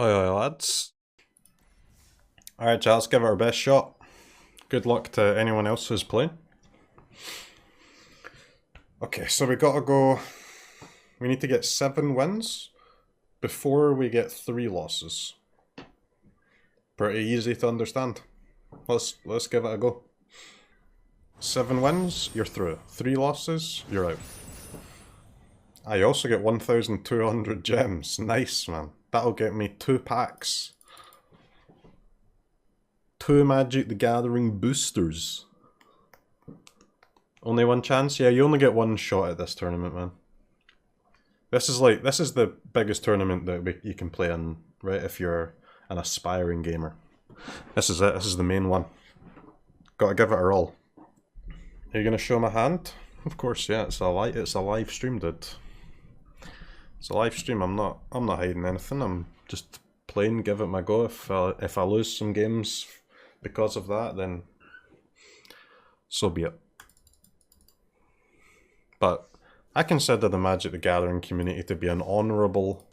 Oi, lads. Alright, chat, let's give it our best shot. Good luck to anyone else who's playing. Okay, so we gotta go... We need to get 7 wins before we get 3 losses. Pretty easy to understand. Let's give it a go. 7 wins, you're through. 3 losses, you're out. You also get 1,200 gems. Nice, man. That'll get me 2 packs. 2 Magic the Gathering boosters. Only 1 chance? Yeah, you only get 1 shot at this tournament, man. This is the biggest tournament that you can play in, right, if you're an aspiring gamer. This is it, this is the main one. Gotta give it our all. Are you gonna show my hand? Of course, yeah, it's a live stream, dude. It's a live stream, I'm not hiding anything, I'm just playing, give it my go. If I lose some games because of that, then so be it. But I consider the Magic the Gathering community to be an honourable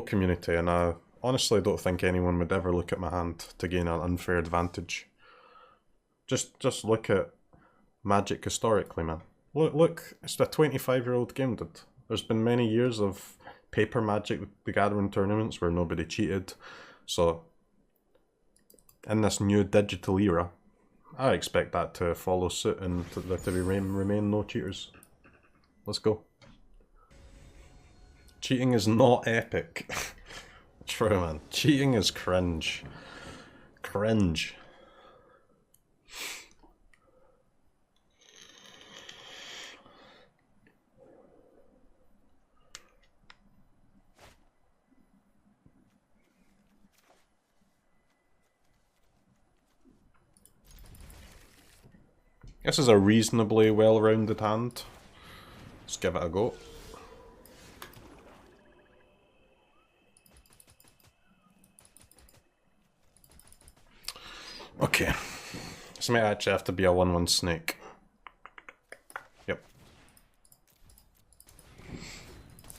community, and I honestly don't think anyone would ever look at my hand to gain an unfair advantage. Just look at Magic historically, man. Look, it's a 25-year-old game, dude. There's been many years of paper Magic the Gathering tournaments where nobody cheated, so in this new digital era, I expect that to follow suit and there to remain no cheaters. Let's go. Cheating is not epic. True, man. Cheating is cringe. Cringe. This is a reasonably well-rounded hand. Let's give it a go. Okay. This might actually have to be a 1-1 snake. Yep.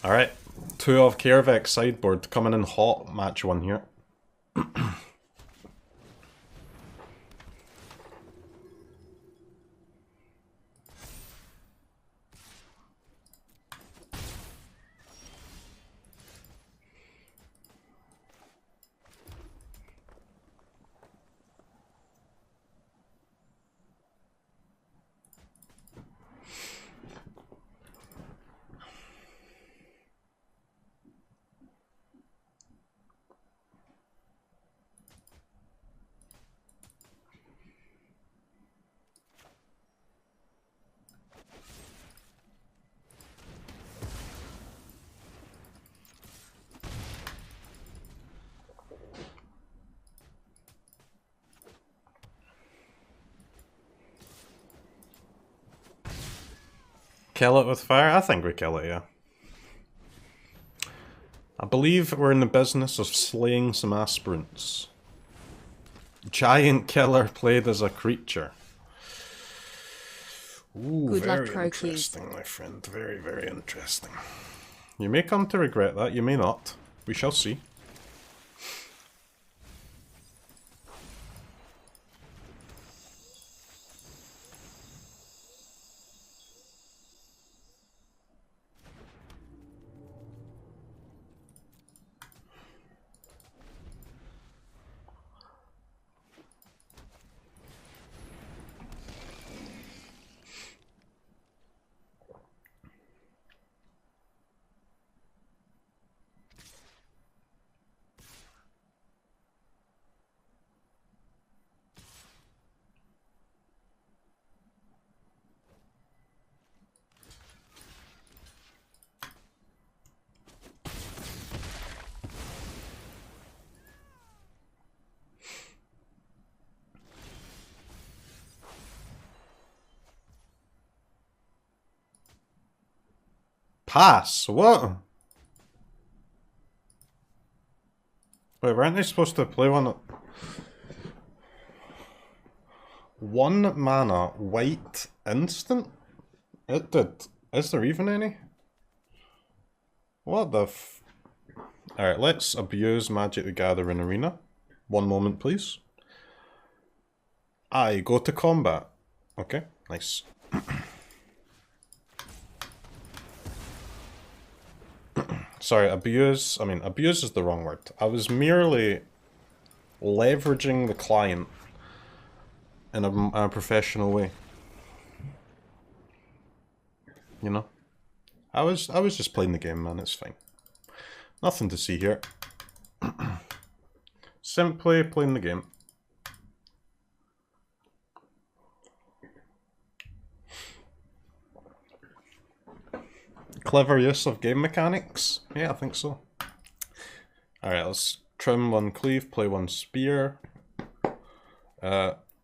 Alright. 2 of Kervex sideboard coming in hot, match 1 here. Kill it with fire? I think we kill it, yeah. I believe we're in the business of slaying some aspirants. Giant killer played as a creature. Ooh, Good luck, very interesting, my friend. Very, very interesting. You may come to regret that, you may not. We shall see. Pass? What? Wait, weren't they supposed to play one? 1 mana, white, instant? It did. Is there even any? What the f... Alright, let's abuse Magic the Gathering Arena. One moment, please. I go to combat. Okay, nice. Sorry, abuse. I mean, abuse is the wrong word. I was merely leveraging the client in a professional way. You know? I was just playing the game, man. It's fine. Nothing to see here. Simply playing the game. Clever use of game mechanics? Yeah, I think so. Alright, let's trim one cleave, play one spear.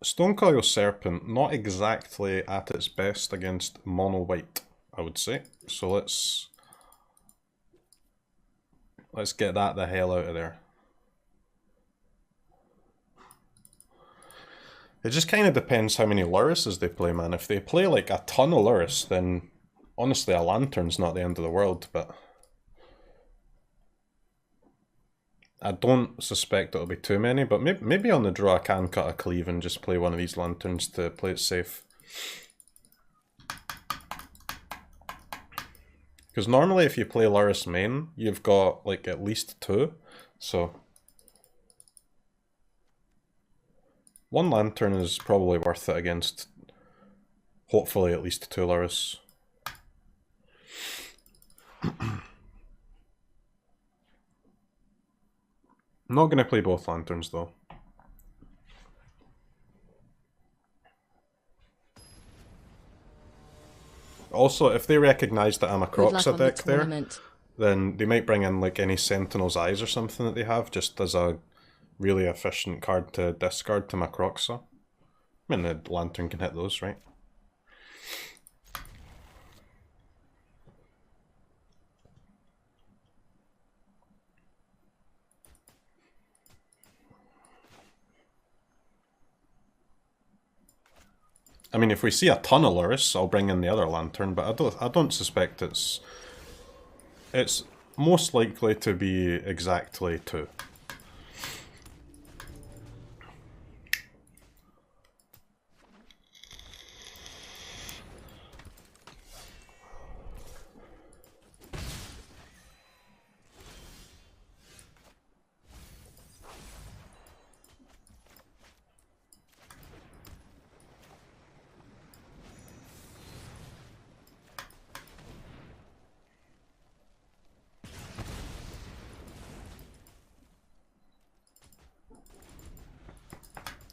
Stonecoil Serpent, not exactly at its best against mono white, I would say. So let's get that the hell out of there. It just kind of depends how many Lurises they play, man. If they play like a ton of Luris, then honestly a Lantern's not the end of the world, but I don't suspect it'll be too many, but maybe on the draw I can cut a cleave and just play one of these Lanterns to play it safe. Because normally if you play Luris main, you've got like at least two, so one Lantern is probably worth it against hopefully at least two Luris. I'm not going to play both Lanterns though. Also, if they recognise that I'm a CROKEYZ deck there, then they might bring in like any Sentinel's Eyes or something that they have, just as a really efficient card to discard to my CROKEYZ. I mean, the Lantern can hit those, right? I mean, if we see a ton of Luris, I'll bring in the other Lantern, but I don't suspect it's most likely to be exactly two.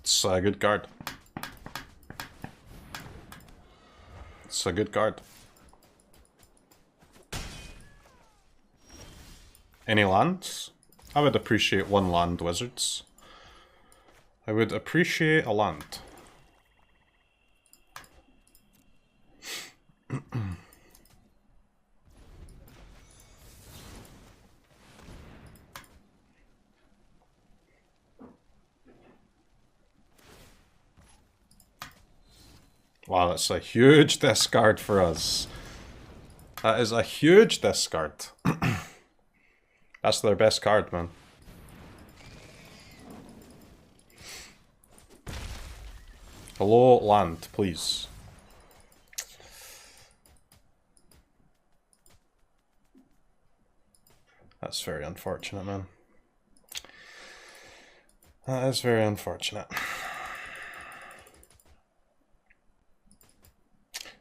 It's a good card. It's a good card. Any lands? I would appreciate one land, Wizards. I would appreciate a land. Wow, that's a huge discard for us. That is a huge discard. That's their best card, man. Hello, land, please. That's very unfortunate, man. That is very unfortunate.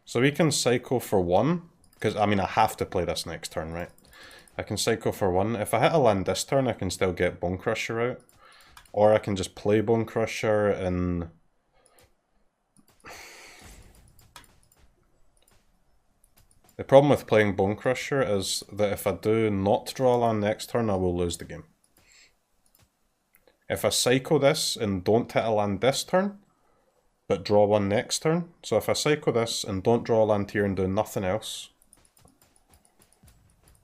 So we can cycle for one, because I mean I have to play this next turn, right? I can cycle for one. If I hit a land this turn, I can still get Bone Crusher out. Or I can just play Bone Crusher and... The problem with playing Bone Crusher is that if I do not draw a land next turn, I will lose the game. If I cycle this and don't hit a land this turn, but draw one next turn, so if I cycle this and don't draw a land here and do nothing else,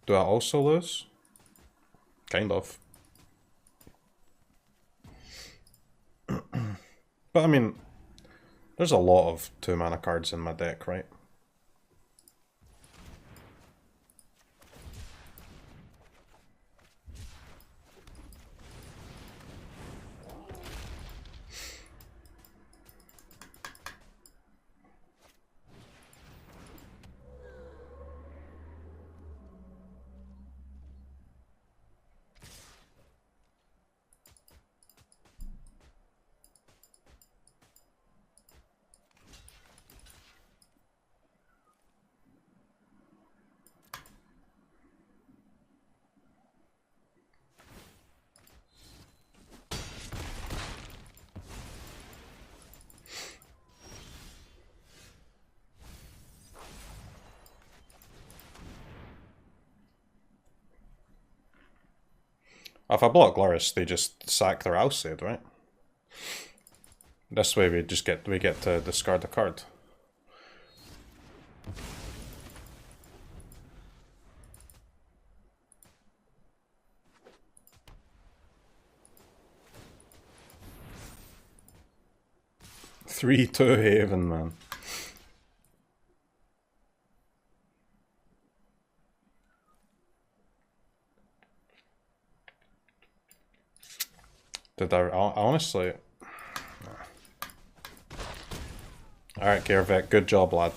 do I also lose? Kind of. But I mean, there's a lot of 2-mana cards in my deck, right? If I block Luris, they just sack their Alseid, right? This way we get to discard a card. Three, 2 Haven, man. Did I honestly? Alright, Gervek, good job, lad.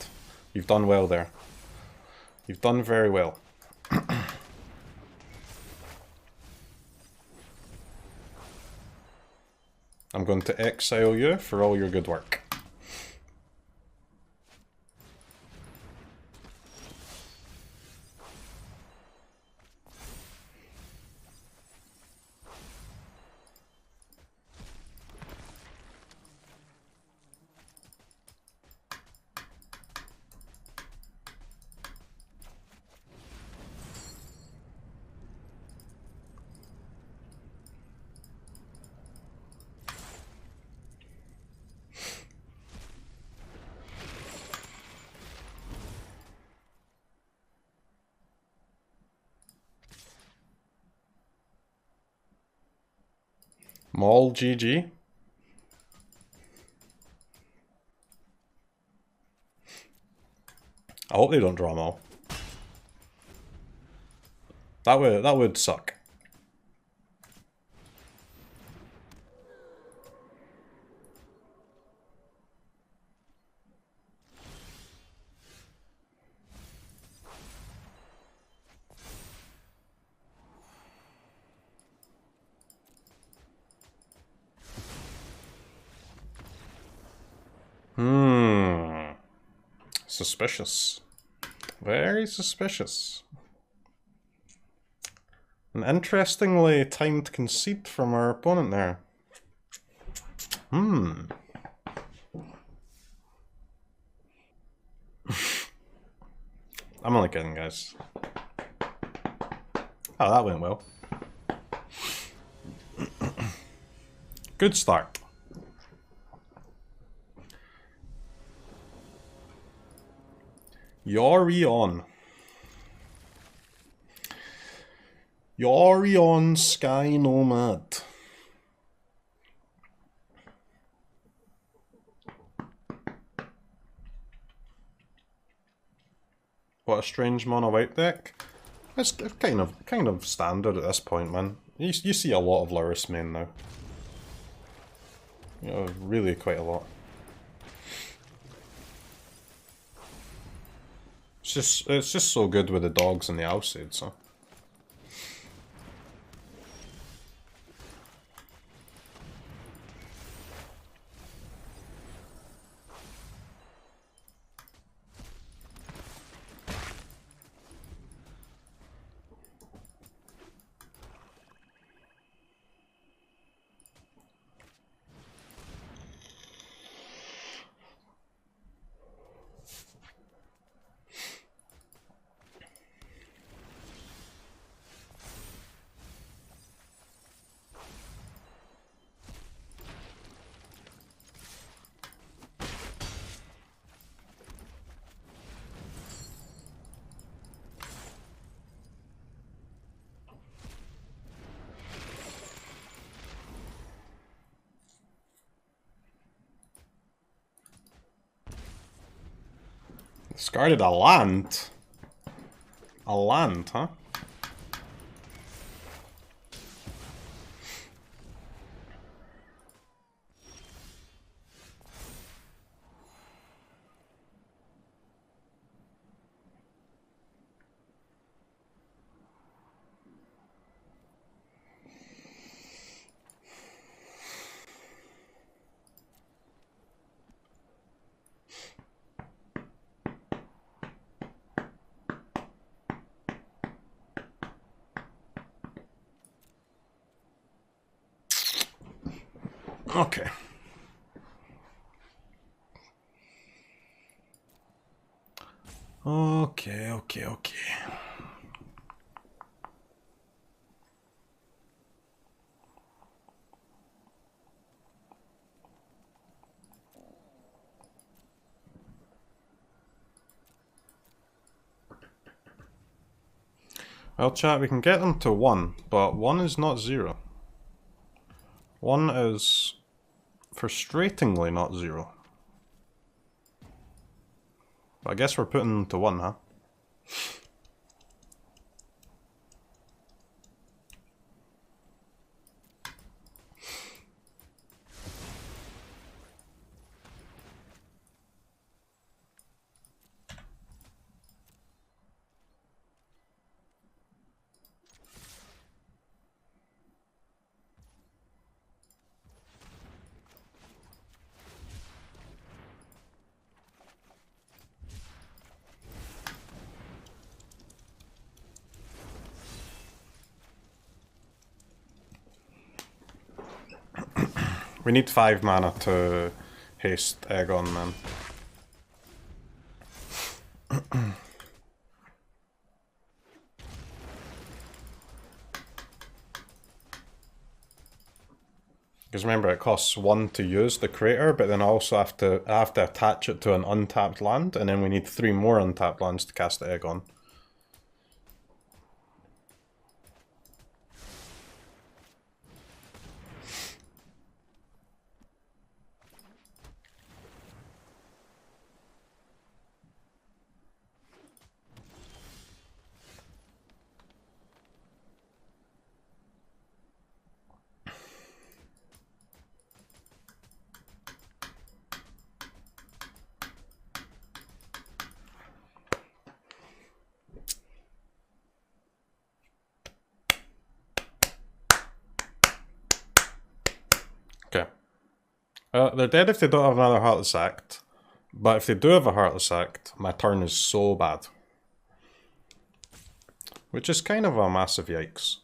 You've done well there. You've done very well. I'm going to exile you for all your good work. Maul GG. I hope they don't draw Maul. That would suck. Suspicious. Very suspicious. An interestingly timed conceit from our opponent there. I'm only kidding, guys. Oh, that went well. Good start. Yorion. Yorion Sky Nomad. What a strange mono white deck. It's kind of standard at this point, man. You see a lot of Luris main now. You know, really quite a lot. It's just so good with the dogs and the Alseid, so. Discarded a land? A land, huh? Okay. Okay. Well, chat, we can get them to 1, but 1 is not 0. 1 is frustratingly not 0. But I guess we're putting them to 1, huh? We need 5 mana to haste Aegon, man. Because remember, it costs 1 to use the crater, but then I also have to attach it to an untapped land, and then we need 3 more untapped lands to cast the Aegon. Okay. They're dead if they don't have another Heartless Act, but if they do have a Heartless Act, my turn is so bad. Which is kind of a massive yikes.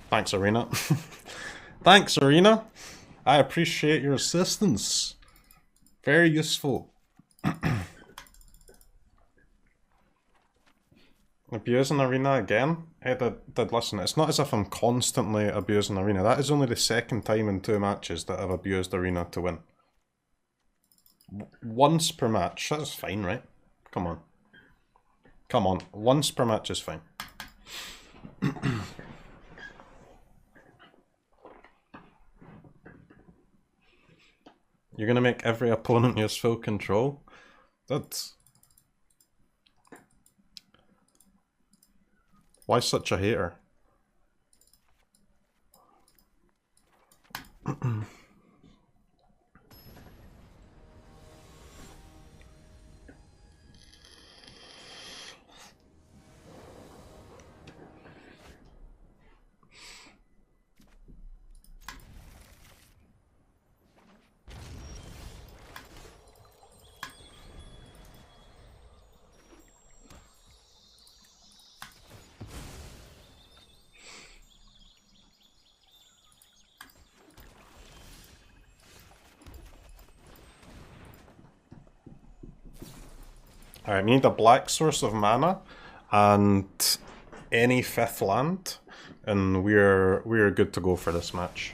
Thanks, Arena. Thanks, Arena. I appreciate your assistance. Very useful. Abusing Arena again? Hey, did listen, it's not as if I'm constantly abusing Arena. That is only the second time in 2 matches that I've abused Arena to win. Once per match, that's fine, right? Come on. Come on, once per match is fine. You're gonna make every opponent use full control? That's... Why such a hater? Alright, we need a black source of mana and any 5th land, and we're good to go for this match.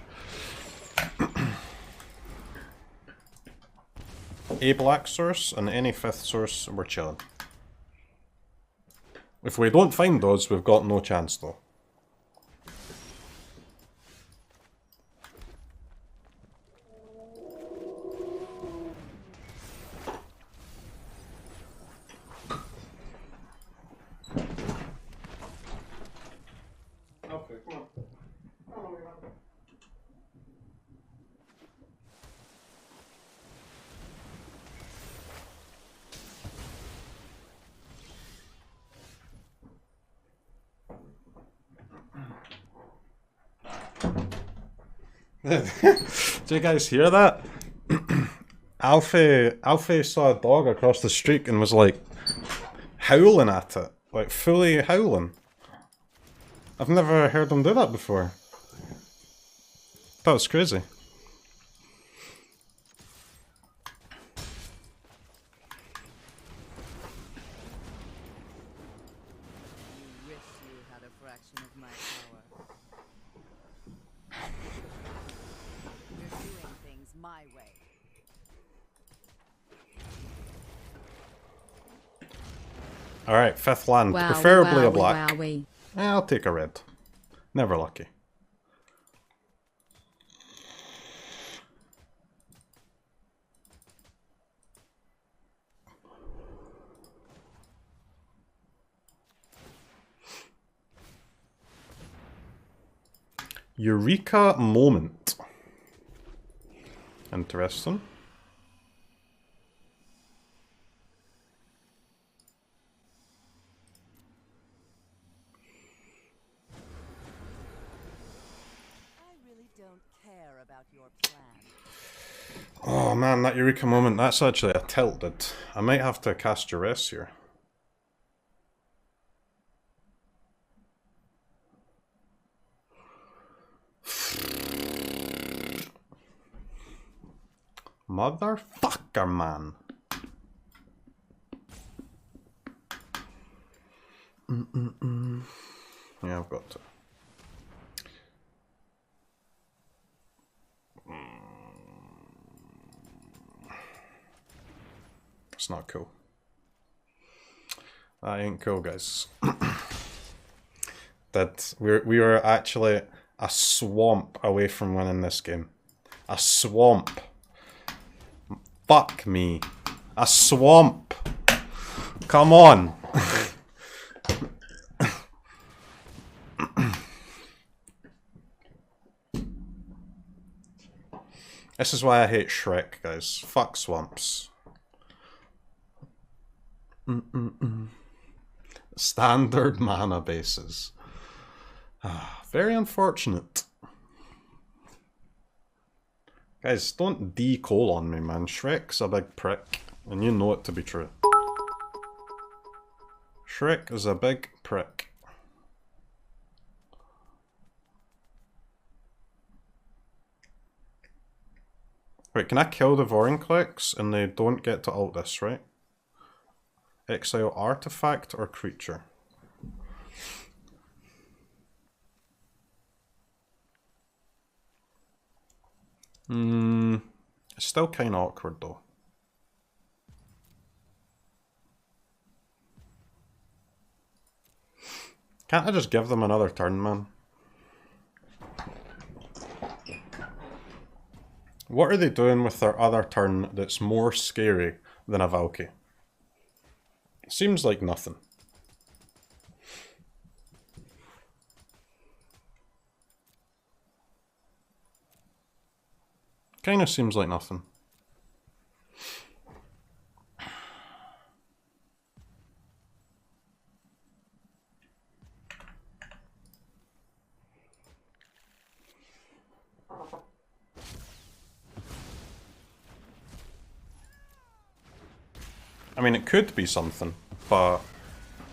A black source and any 5th source, we're chilling. If we don't find those, we've got no chance though. Did you guys hear that? Alfie saw a dog across the street and was like howling at it. Like fully howling. I've never heard him do that before. That was crazy. Alright, 5th land. Wowie, Preferably wowie, a black. wowie. I'll take a red. Never lucky. Eureka moment. Interesting. Oh man, that Eureka moment, that's actually a tilted. I might have to cast Duress here. Motherfucker, man. Yeah, I've got to. It's not cool. That ain't cool, guys. That we were actually a swamp away from winning this game. A swamp. Fuck me. A swamp. Come on. This is why I hate Shrek, guys. Fuck swamps. Standard mana bases. Very unfortunate. Guys, don't de-coal on me, man. Shrek's a big prick, and you know it to be true. Shrek is a big prick. Wait, can I kill the Vorinclex and they don't get to ult this, right? Exile artifact or creature? It's still kind of awkward though. Can't I just give them another turn, man? What are they doing with their other turn that's more scary than a Valky? Seems like nothing. Kinda seems like nothing. I mean, it could be something, but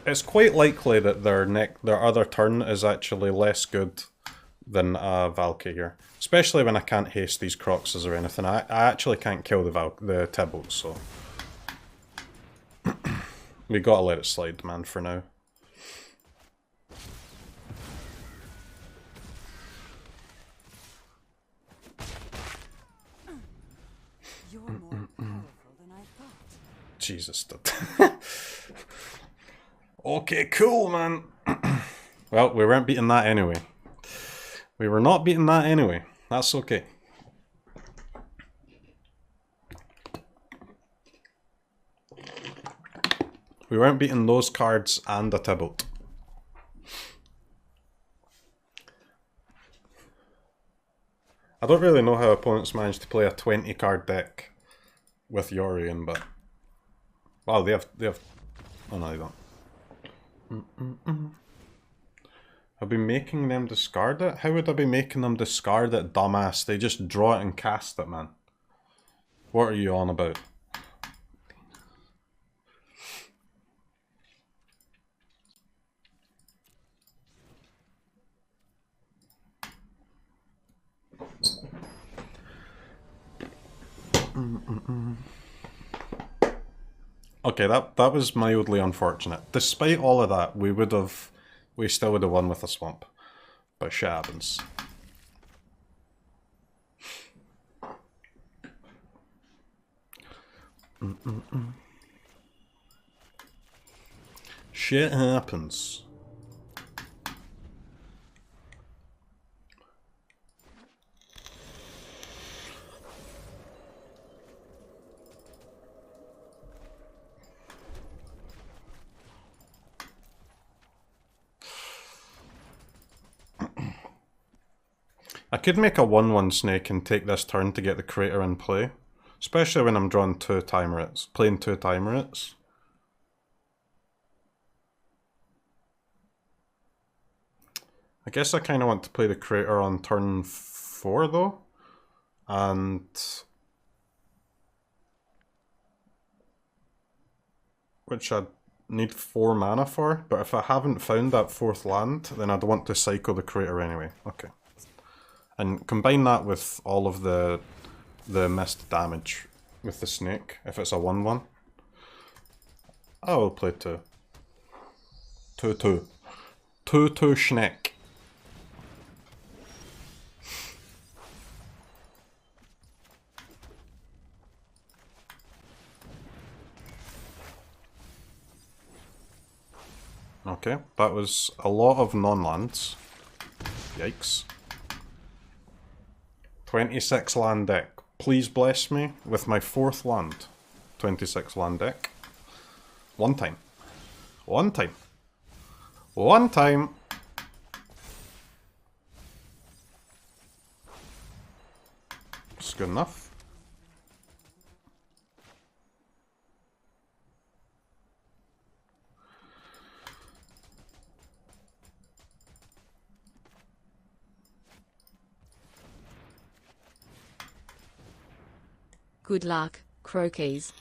it's quite likely that their other turn is actually less good than a Valky here. Especially when I can't haste these CROKEYZ or anything. I actually can't kill the Tibbles, so... we gotta let it slide, man, for now. You're more powerful than I thought. Jesus, dude. Okay, cool, man. Well, we weren't beating that anyway. We were not beating that anyway. That's okay. We weren't beating those cards and a Tibalt. I don't really know how opponents manage to play a 20 card deck with Yorion, but... wow, they have... oh no, they don't. I'll be making them discard it? How would I be making them discard it, dumbass? They just draw it and cast it, man. What are you on about? Okay, that was mildly unfortunate. Despite all of that, we still would have won with a swamp. But shit happens. Shit happens. I could make a 1-1 snake and take this turn to get the crater in play. Especially when I'm drawing playing 2 timer hits. I guess I kind of want to play the crater on turn 4 though. And which I'd need 4 mana for, but if I haven't found that 4th land, then I'd want to cycle the crater anyway. Okay. And combine that with all of the missed damage with the snake, if it's a 1-1. I will play 2. 2-2. 2-2 snake. Okay, that was a lot of non-lands. Yikes. 26 land deck. Please bless me with my 4th land. 26 land deck. One time. One time. One time. It's good enough. Good luck, CROKEYZ.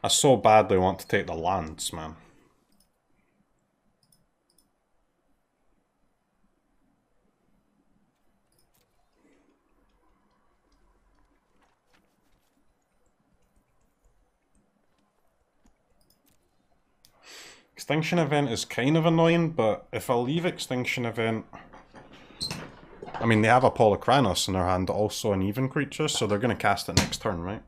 I so badly want to take the lands, man. Extinction Event is kind of annoying, but if I leave Extinction Event... I mean, they have a Polychronos in their hand, also an even creature, so they're going to cast it next turn, right?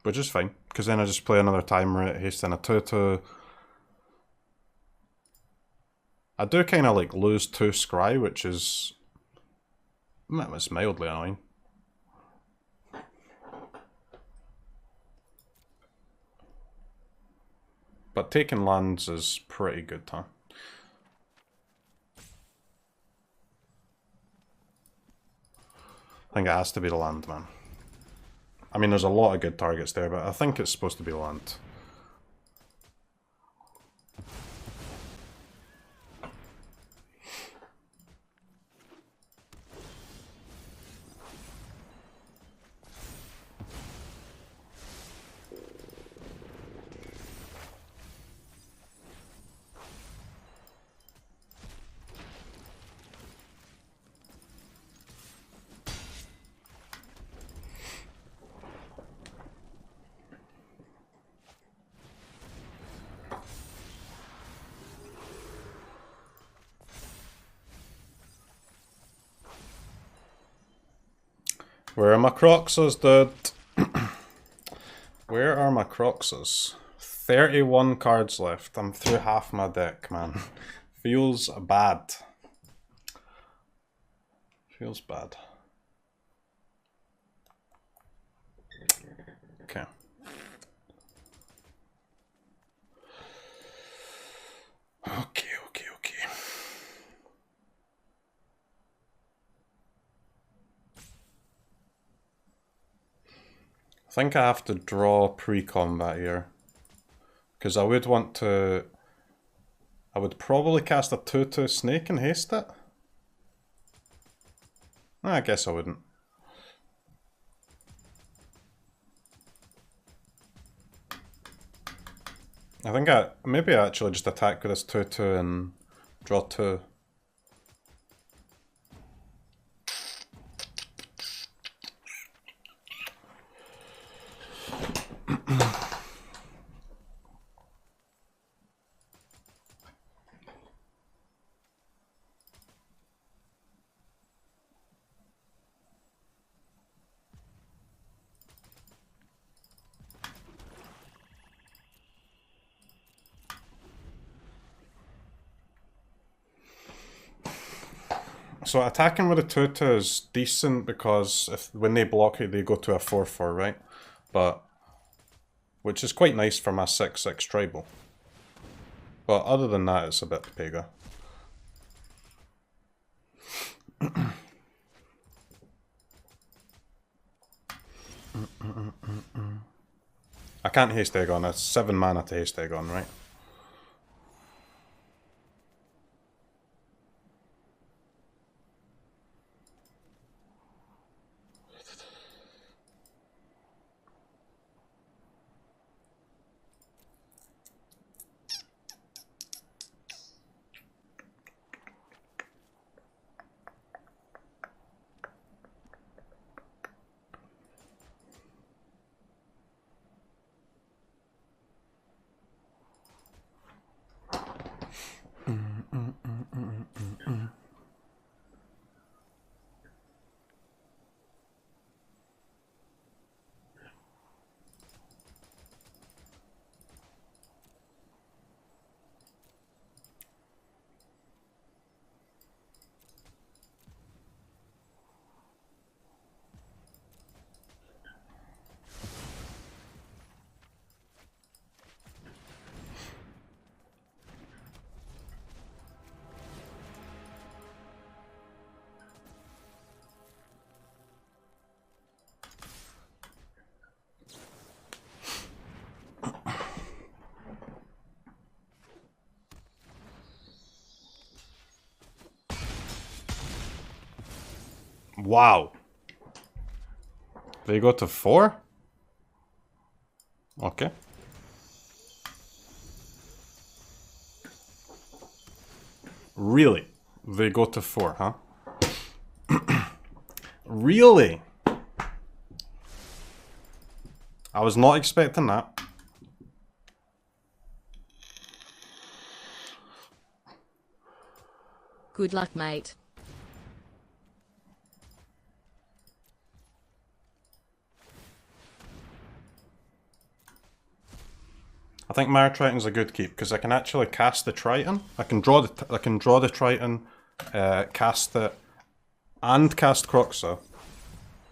Which is fine, because then I just play another timer at haste and a 2-2. I do kind of like lose 2 scry, which is... that was mildly annoying. But taking lands is pretty good, huh? I think it has to be the land, man. I mean, there's a lot of good targets there, but I think it's supposed to be land. Where are my CROKEYZ, dude? Where are my CROKEYZ? 31 cards left. I'm through half my deck, man. Feels bad. Feels bad. Okay. Okay. I think I have to draw pre-combat here. Because I would want to... I would probably cast a 2/2 snake and haste it. I guess I wouldn't. I think maybe I actually just attack with this 2/2 and draw 2. So attacking with a 2/2 is decent because when they block it, they go to a 4/4, right? But which is quite nice for my 6/6 tribal. But other than that, it's a bit pega. I can't haste egg on. It's 7 mana to haste egg on, right? Wow. They go to 4? Okay. Really? They go to 4, huh? Really? I was not expecting that. Good luck, mate. I think Mire Triton's a good keep because I can actually cast the Triton. I can draw the Triton, cast it, and cast CROKEYZ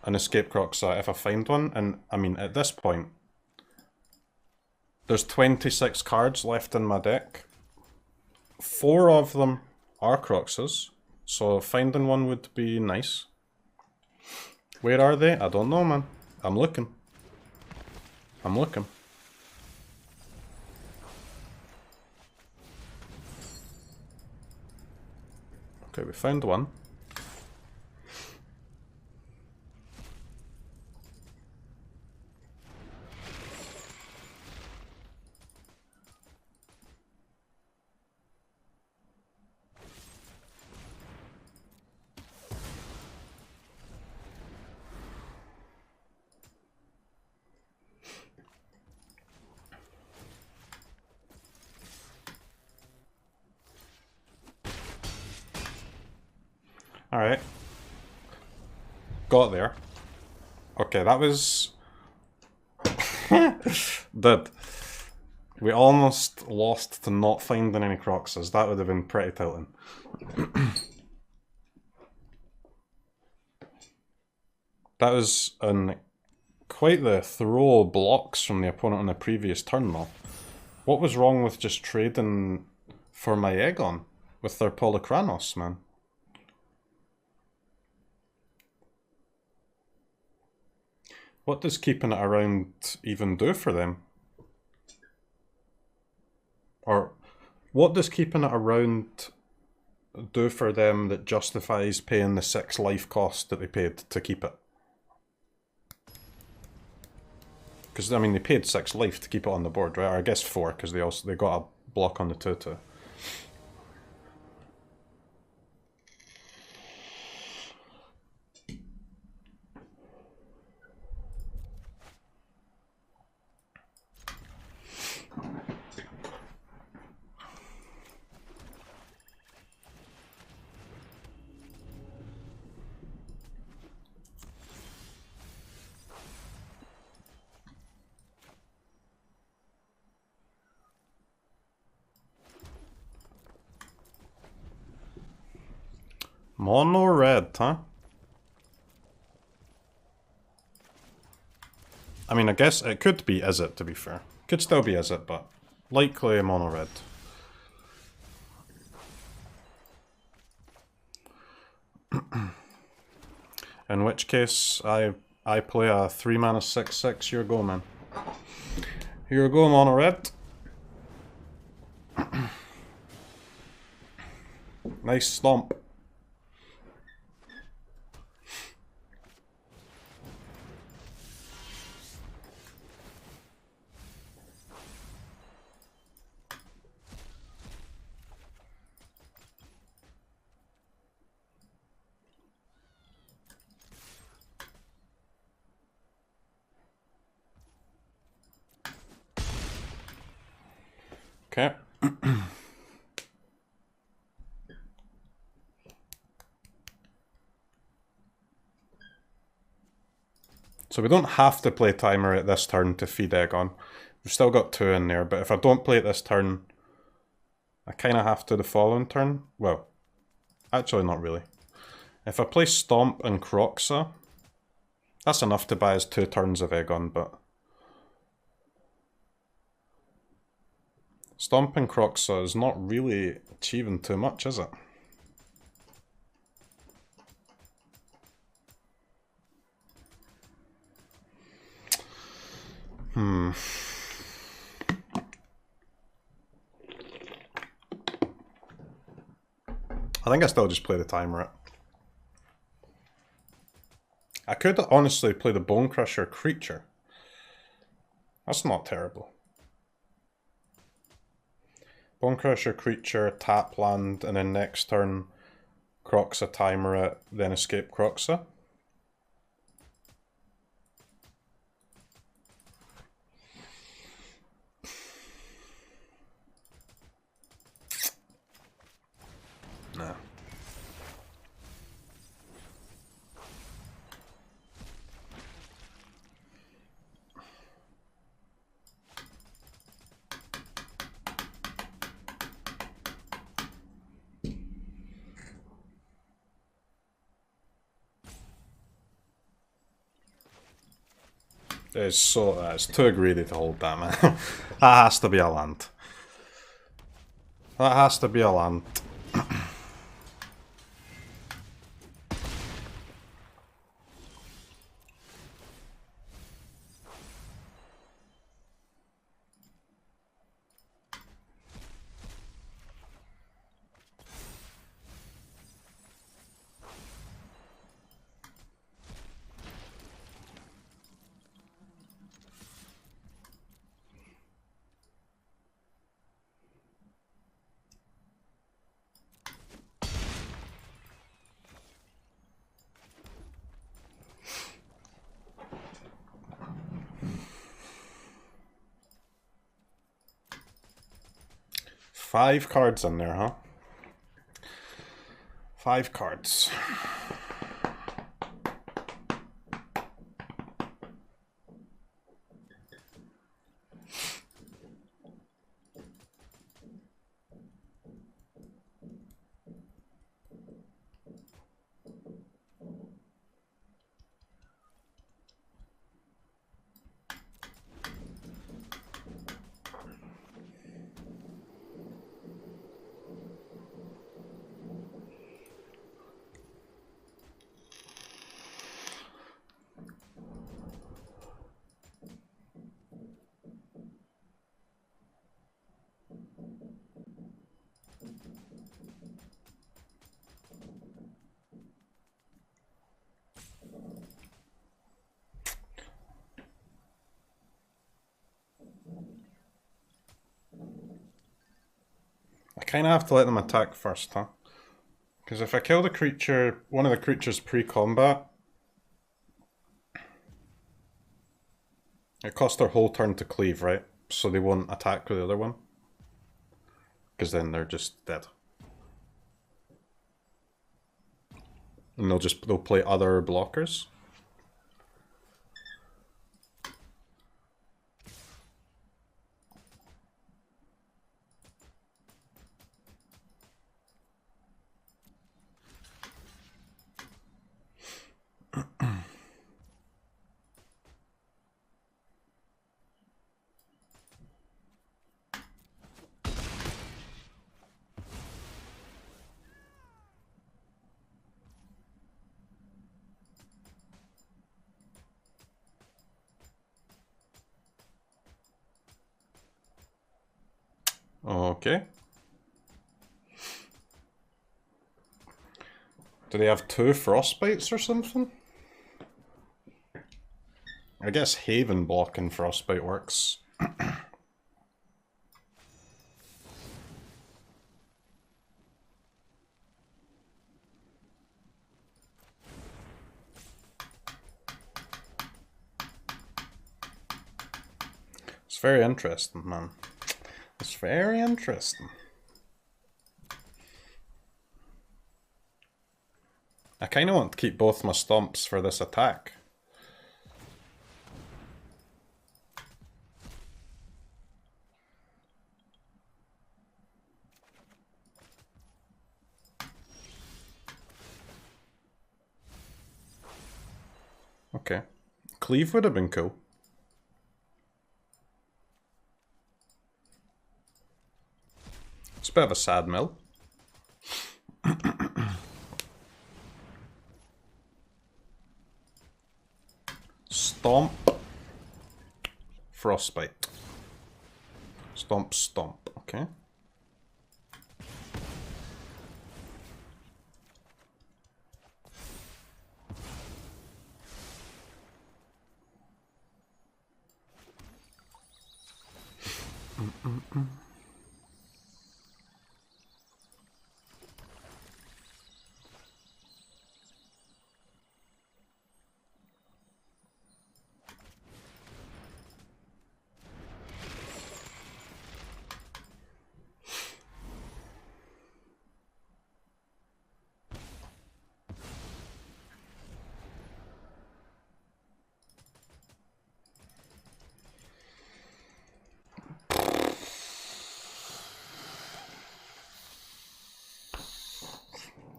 and escape CROKEYZ if I find one. And I mean, at this point, there's 26 cards left in my deck. 4 of them are CROKEYZ, so finding one would be nice. Where are they? I don't know, man. I'm looking. I'm looking. Okay, we found one. Alright. Got there. Okay, that was... Did. We almost lost to not finding any CROKEYZ. That would have been pretty tilting. That was quite the throw of blocks from the opponent on the previous turn though. What was wrong with just trading for my Aegon with their Polychronos, man? What does keeping it around even do for them? Or what does keeping it around do for them that justifies paying the 6 life cost that they paid to keep it? Because, I mean, they paid 6 life to keep it on the board, right? Or I guess 4, because they got a block on the 2-2. Mono red, huh? I mean, I guess it could be is it, to be fair. Could still be is it, but likely mono red. In which case, I play a 3 mana 6/6. Here you go, man. Here you go, mono red. Nice stomp. Okay. So we don't have to play timer at this turn to feed Aegon. We've still got 2 in there, but if I don't play it this turn, I kind of have to the following turn. Well, actually not really. If I play Stomp and CROKEYZ, that's enough to buy us 2 turns of Aegon, but Stomp and CROKEYZ is not really achieving too much, is it? I think I still just play the timer it. I could honestly play the Bone Crusher creature. That's not terrible. Bone Crusher creature, tap land, and then next turn CROKEYZ timer it, then escape CROKEYZ. Nah. It's too greedy to hold that, man. That has to be a land. That has to be a land. Five cards in there, huh? 5 cards. kind of have to let them attack first, huh? Because if I kill the creature, one of the creatures pre-combat, it costs their whole turn to cleave, right? So they won't attack with the other one. Because then they're just dead. And they'll play other blockers. Okay. Do they have 2 Frostbites or something? I guess Haven blocking Frostbite works. It's very interesting, man. It's very interesting. I kind of want to keep both my stomps for this attack. Okay. Cleave would have been cool. It's a bit of a sad mill. Stomp. Frostbite. Stomp, stomp. Okay.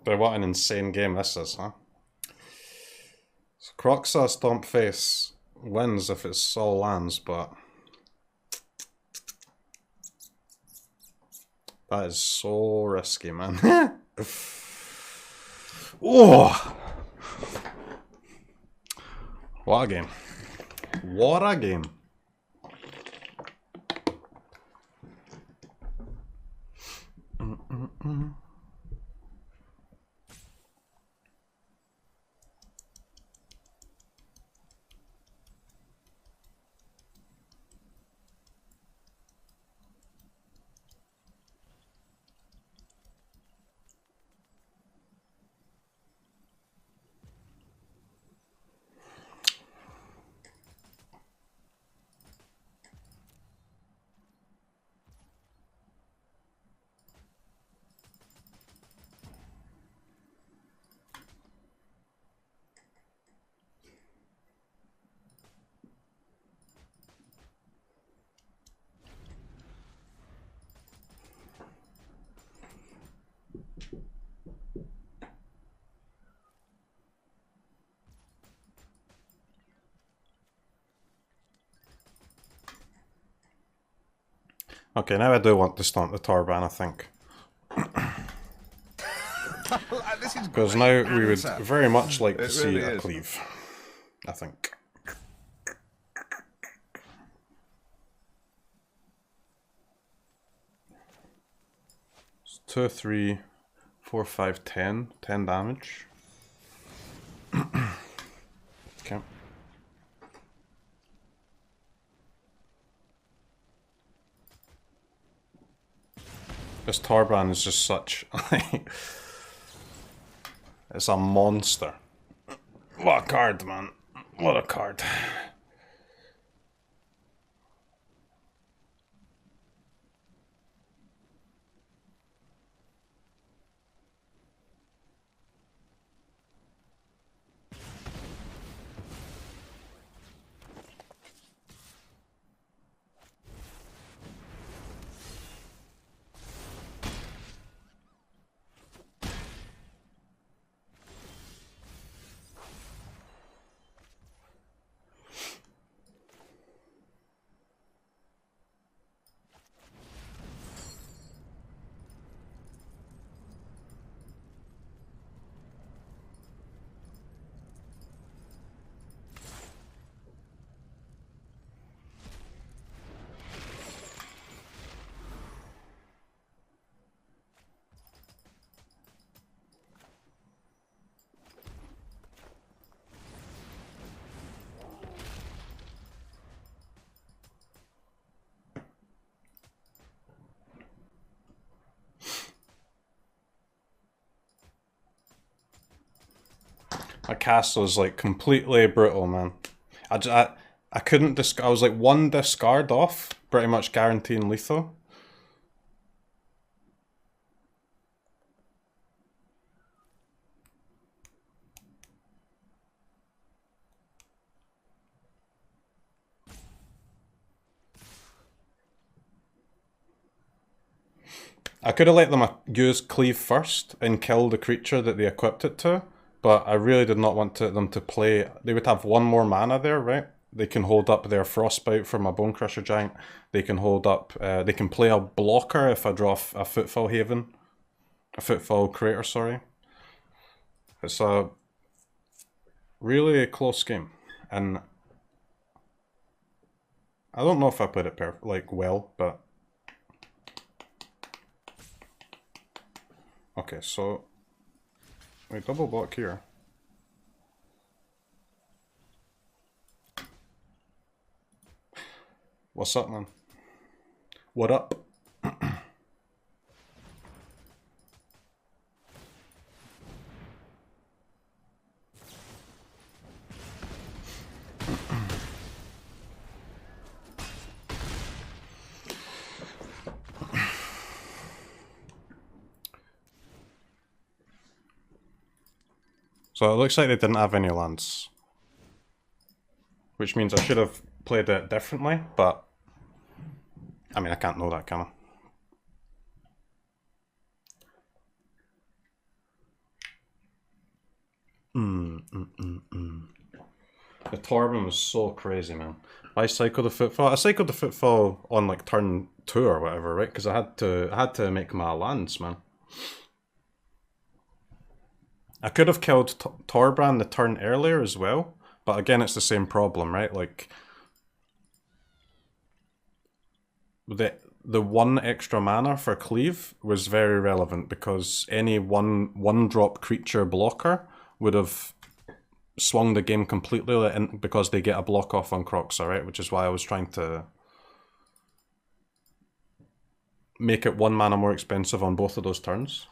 But what an insane game this is, huh? So CROKEYZ Stomp Face wins if it's all lands, but that is so risky, man. Oh! What a game. What a game. Okay, now I do want to stomp the Torban, I think. Because now we would very much like to see a cleave, I think. It's 2, 3, 4, 5, 10. 10 damage. Okay. This Torbrand is just such... it's a monster. What a card, man. What a card. My castle is like completely brutal, man. I couldn't discard. I was like one discard off, pretty much guaranteeing lethal. I could have let them use cleave first and kill the creature that they equipped it to, but I really did not want them to play. They would have one more mana there, right? They can hold up their Frostbite for my Bone Crusher Giant. They can hold up. They can play a blocker if I draw a Footfall Haven, a Footfall Crater. Sorry. It's a really close game, and I don't know if I played it well, but. Okay, so we double block here. What's up, man? What up? So it looks like they didn't have any lands. Which means I should have played it differently, but... I mean, I can't know that, can I? The Torben was so crazy, man. I cycled the Footfall. I cycled the Footfall on like turn 2 or whatever, right? Because I had to make my lands, man. I could have killed Torbrand the turn earlier as well, but again, it's the same problem, right? Like the one extra mana for cleave was very relevant because any one drop creature blocker would have swung the game completely because they get a block off on CROKEYZ, right? Which is why I was trying to make it 1 mana more expensive on both of those turns.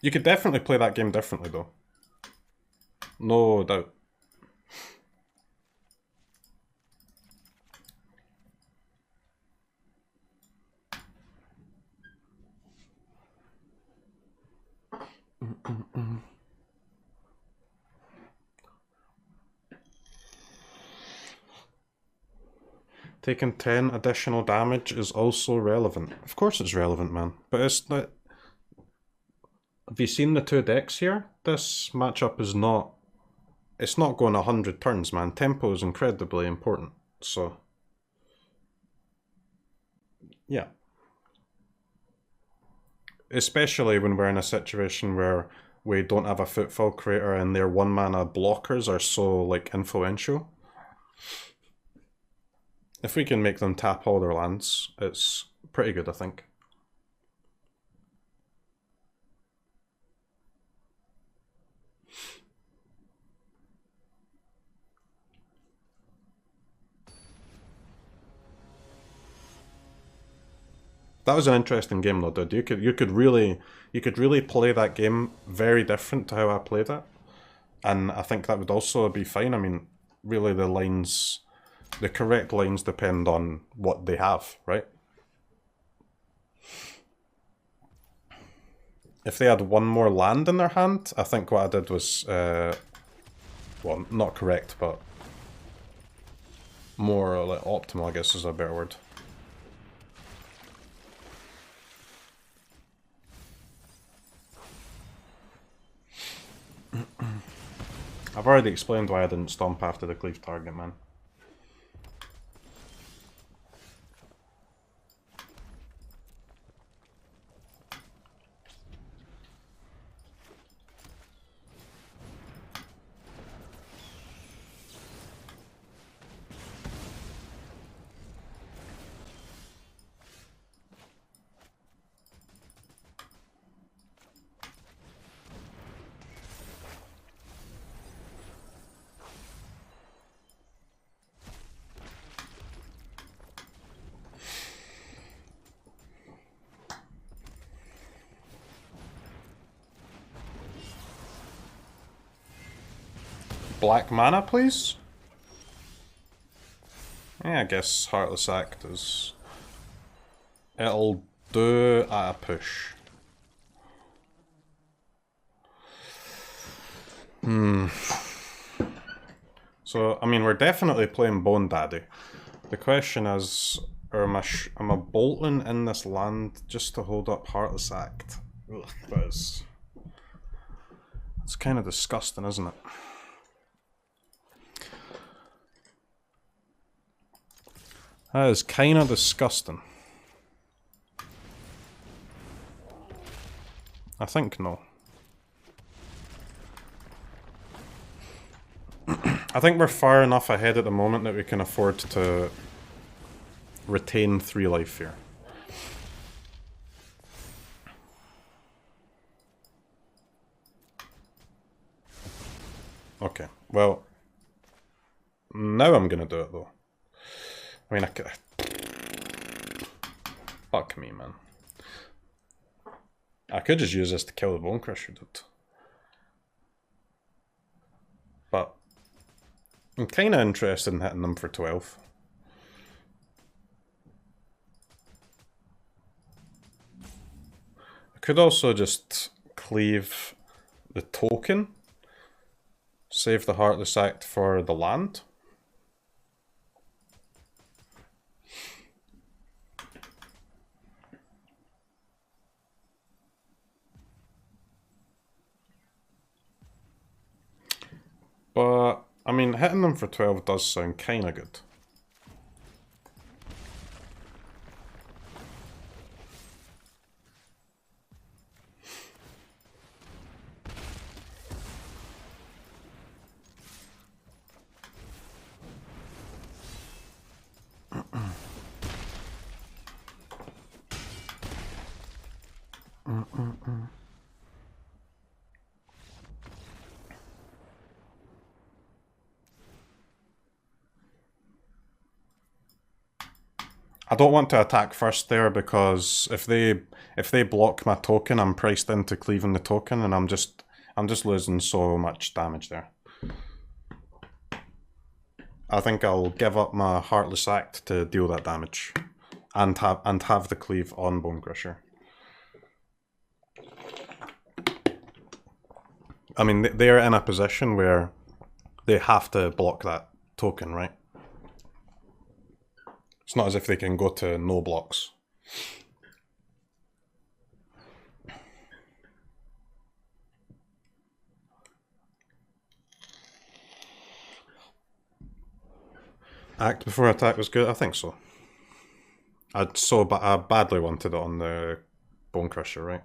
You could definitely play that game differently though. No doubt. Taking 10 additional damage is also relevant. Of course it's relevant, man. But it's not... Have you seen the 2 decks here? This matchup is not... It's not going 100 turns, man. Tempo is incredibly important, so... Yeah. Especially when we're in a situation where we don't have a Footfall Crater and their 1 mana blockers are so, like, influential. If we can make them tap all their lands, it's pretty good, I think. That was an interesting game though, dude. You could really play that game very different to how I played it. And I think that would also be fine. I mean, really the correct lines depend on what they have, right? If they had one more land in their hand, I think what I did was, well, not correct, but more like optimal, I guess is a better word. I've already explained why I didn't stomp after the cleave target, man. Black mana, please? Yeah, I guess Heartless Act is... It'll do at a push. So, I mean, we're definitely playing Bone Daddy. The question is, am I bolting in this land just to hold up Heartless Act? Ugh, it's kind of disgusting, isn't it? That is kind of disgusting. I think no. I think we're far enough ahead at the moment that we can afford to retain 3 life here. Okay, well, now I'm gonna do it though. I mean, I could... Fuck me, man. I could just use this to kill the Bone Crusher, dude. But I'm kind of interested in hitting them for 12. I could also just cleave the token, save the Heartless Act for the land. But, I mean, hitting them for 12 does sound kinda good. I don't want to attack first there because if they block my token, I'm priced into cleaving the token, and I'm just losing so much damage there. I think I'll give up my Heartless Act to deal that damage, and have the cleave on Bone Crusher. I mean, they're in a position where they have to block that token, right? It's not as if they can go to no blocks. Act before attack was good? I think so. I badly wanted it on the Bone Crusher, right?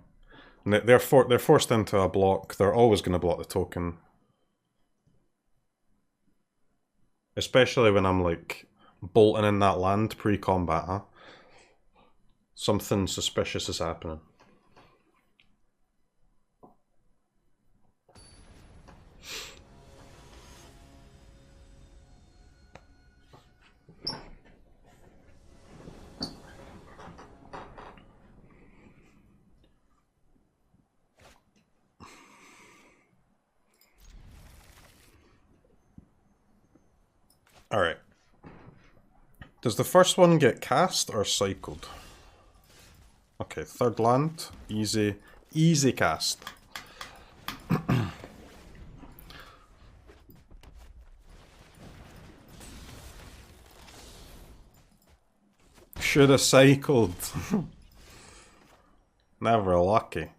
And they're forced into a block. They're always going to block the token. Especially when I'm like bolting in that land pre-combat, huh? Something suspicious is happening. Alright. Does the first one get cast or cycled? Okay, third land. Easy. Easy cast. Should have cycled. Never lucky.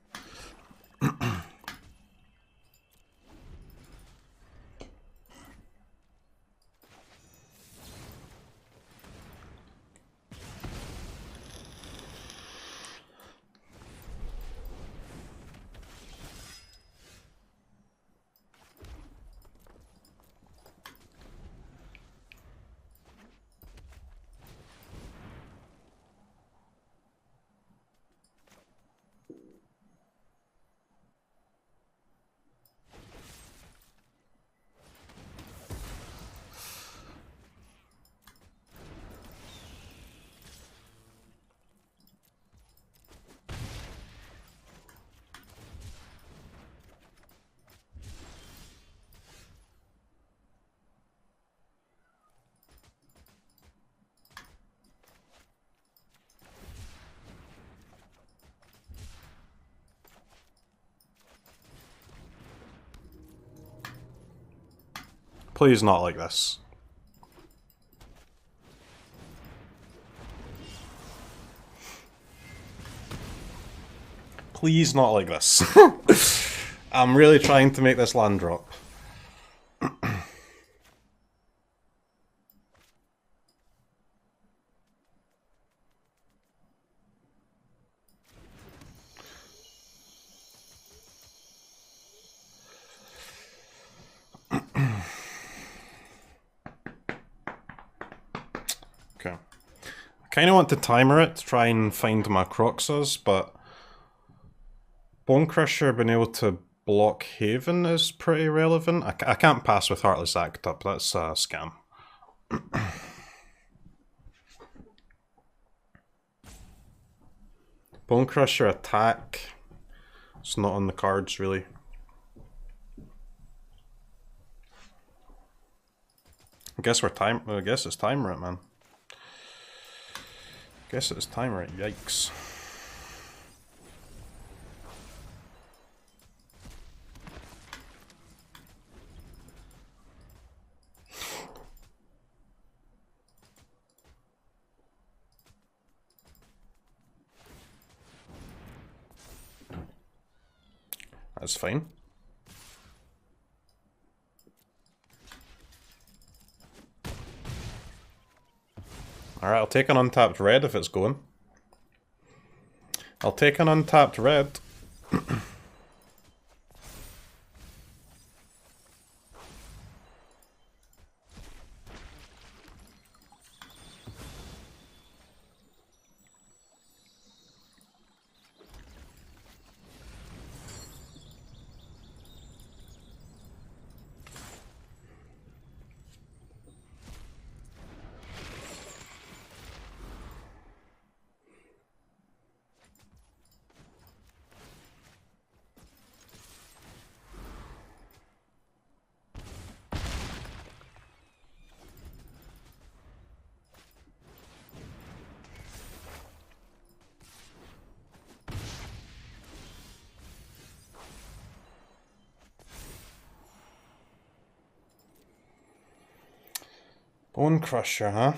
Please not like this. Please not like this. I'm really trying to make this land drop. Okay. I kind of want to timer it to try and find my CROKEYZ, but Bone Crusher being able to block Haven is pretty relevant. I can't pass with Heartless Act up, that's a scam. Bone Crusher attack. It's not on the cards really. I guess it's timer it, man. Guess it's timer it, yikes. That's fine. Alright, I'll take an untapped red if it's going. I'll take an untapped red. Bone Crusher, huh?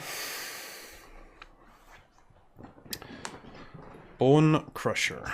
Bone Crusher.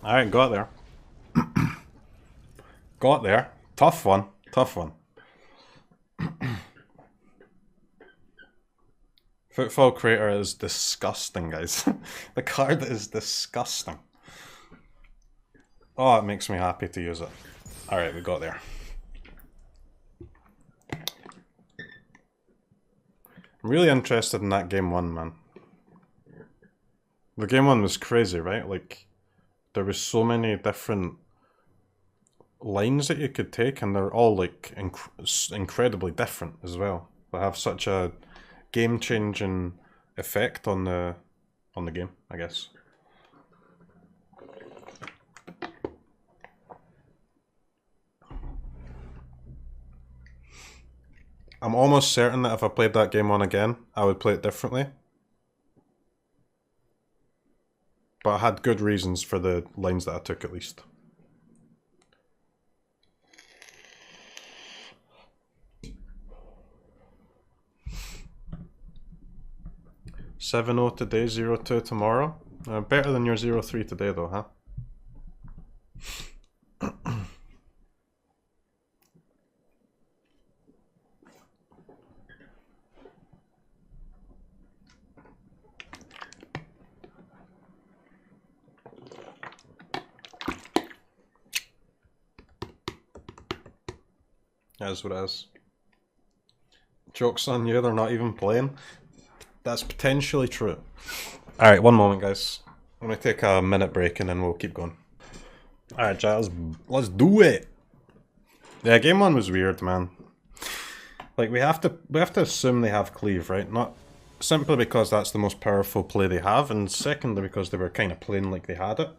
Alright, got there. Got there. Tough one. Tough one. Footfall Crater is disgusting, guys. The card is disgusting. Oh, it makes me happy to use it. Alright, we got there. I'm really interested in that game 1, man. The game 1 was crazy, right? Like, there was so many different lines that you could take, and they're all like incredibly different as well. They have such a game-changing effect on the game, I guess. I'm almost certain that if I played that game 1 again, I would play it differently. But I had good reasons for the lines that I took, at least. $7-0 today, 0-2 tomorrow. Better than your 0-3 today, though, huh? That's what it is. Joke's on you, they're not even playing. That's potentially true. Alright, one moment, guys. I'm gonna take a minute break and then we'll keep going. Alright, Giles, let's do it! Yeah, game 1 was weird, man. Like, we have to assume they have cleave, right? Not simply because that's the most powerful play they have, and secondly because they were kind of playing like they had it.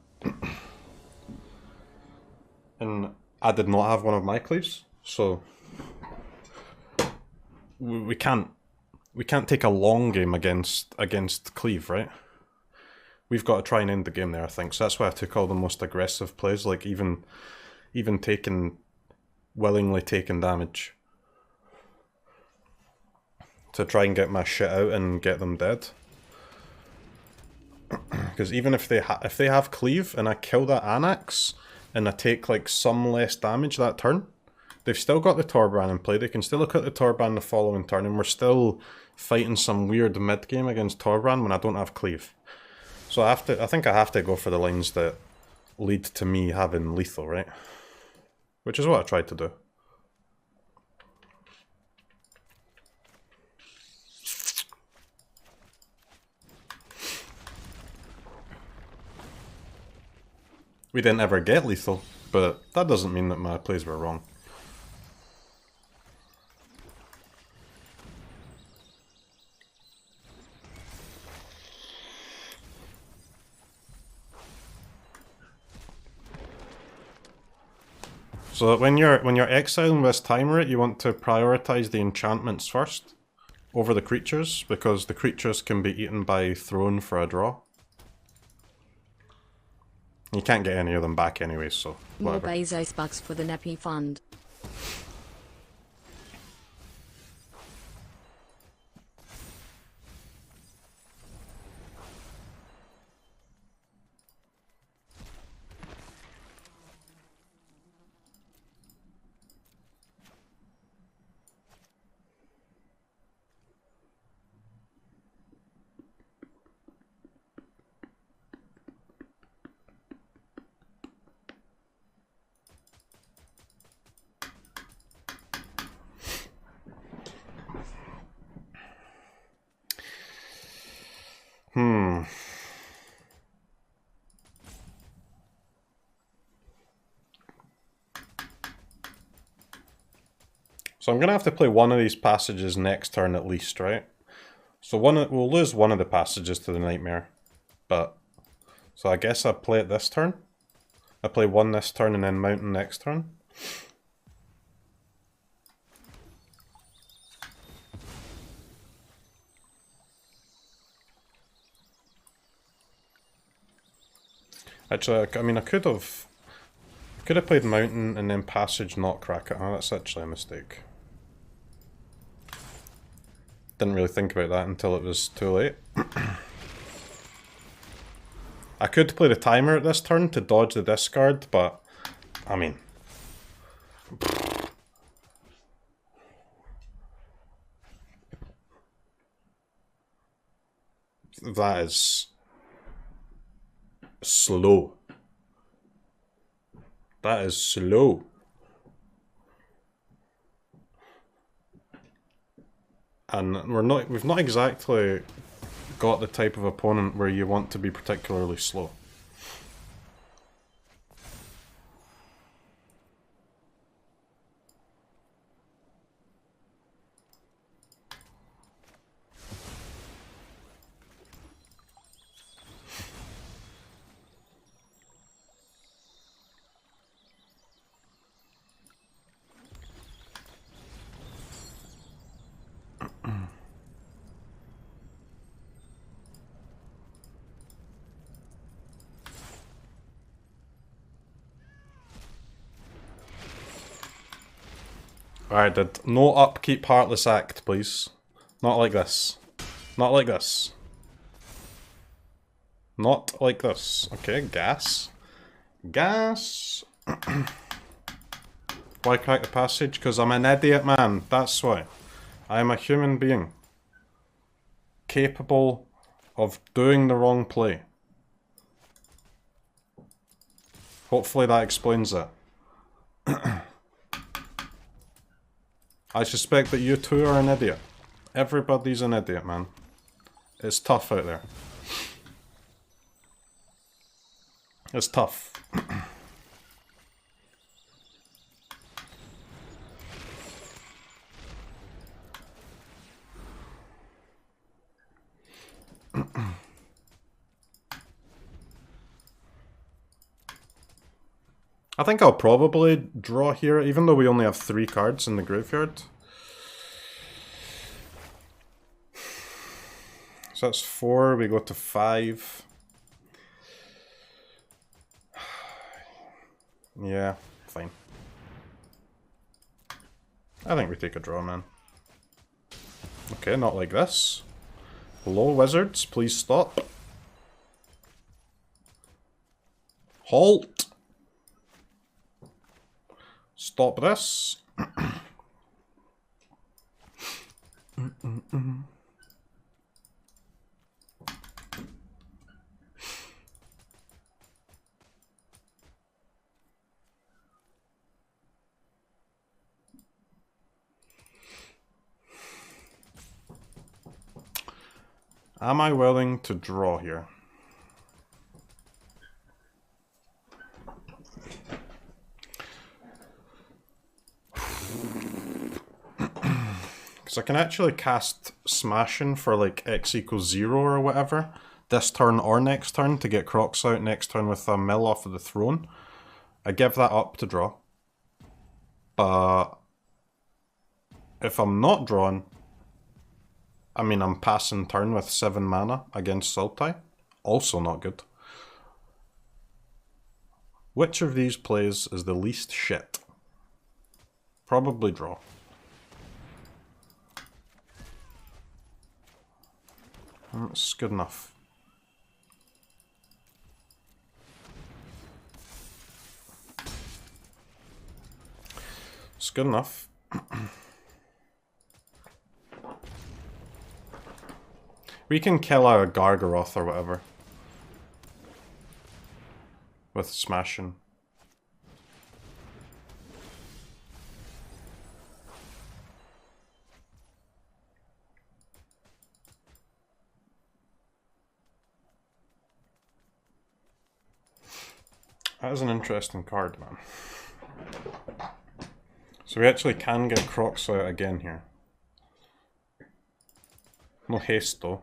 And I did not have one of my cleaves, so we can't take a long game against cleave, right? We've got to try and end the game there, I think. So that's why I took all the most aggressive plays, like even willingly taking damage to try and get my shit out and get them dead. Because even if they have cleave and I kill that Anax and I take like some less damage that turn, they've still got the Torbrand in play. They can still look at the Torbrand the following turn, and we're still fighting some weird mid game against Torbrand when I don't have cleave. So I think I have to go for the lines that lead to me having lethal, right? Which is what I tried to do. We didn't ever get lethal, but that doesn't mean that my plays were wrong. So when you're exiling this timer, you want to prioritize the enchantments first over the creatures, because the creatures can be eaten by Throne for a draw. You can't get any of them back anyway, so whatever. More Bezos bucks for the Nappy Fund. So I'm going to have to play one of these passages next turn at least, right? So we'll lose one of the passages to the Nightmare. But, so I guess I play it this turn. I play one this turn and then Mountain next turn. Actually, I mean, I could have played Mountain and then Passage, not Crack it. Oh, that's actually a mistake. Didn't really think about that until it was too late. I could play the timer at this turn to dodge the discard, but I mean, that is slow. That is slow. And we've not exactly got the type of opponent where you want to be particularly slow. Alright, dude. No upkeep, heartless act, please. Not like this. Not like this. Not like this. Okay, gas. Gas. Why crack the passage? Because I'm an idiot man. That's why. I am a human being. Capable of doing the wrong play. Hopefully that explains it. I suspect that you two are an idiot. Everybody's an idiot, man. It's tough out there. It's tough. I think I'll probably draw here, even though we only have 3 cards in the graveyard. So that's 4, we go to 5. Yeah, fine. I think we take a draw, man. Okay, not like this. Hello, wizards, please stop. Halt! Stop this. Am I willing to draw here? Because I can actually cast Smashing for like X equals 0 or whatever, this turn or next turn, to get Crocs out next turn with a mill off of the throne. I give that up to draw. But if I'm not drawn, I mean, I'm passing turn with 7 mana against Sultai. Also not good. Which of these plays is the least shit? Probably draw. That's good enough. It's good enough. We can kill a Gargaroth or whatever. With Smashing. That is an interesting card, man. So we actually can get Crocs out again here. No haste though.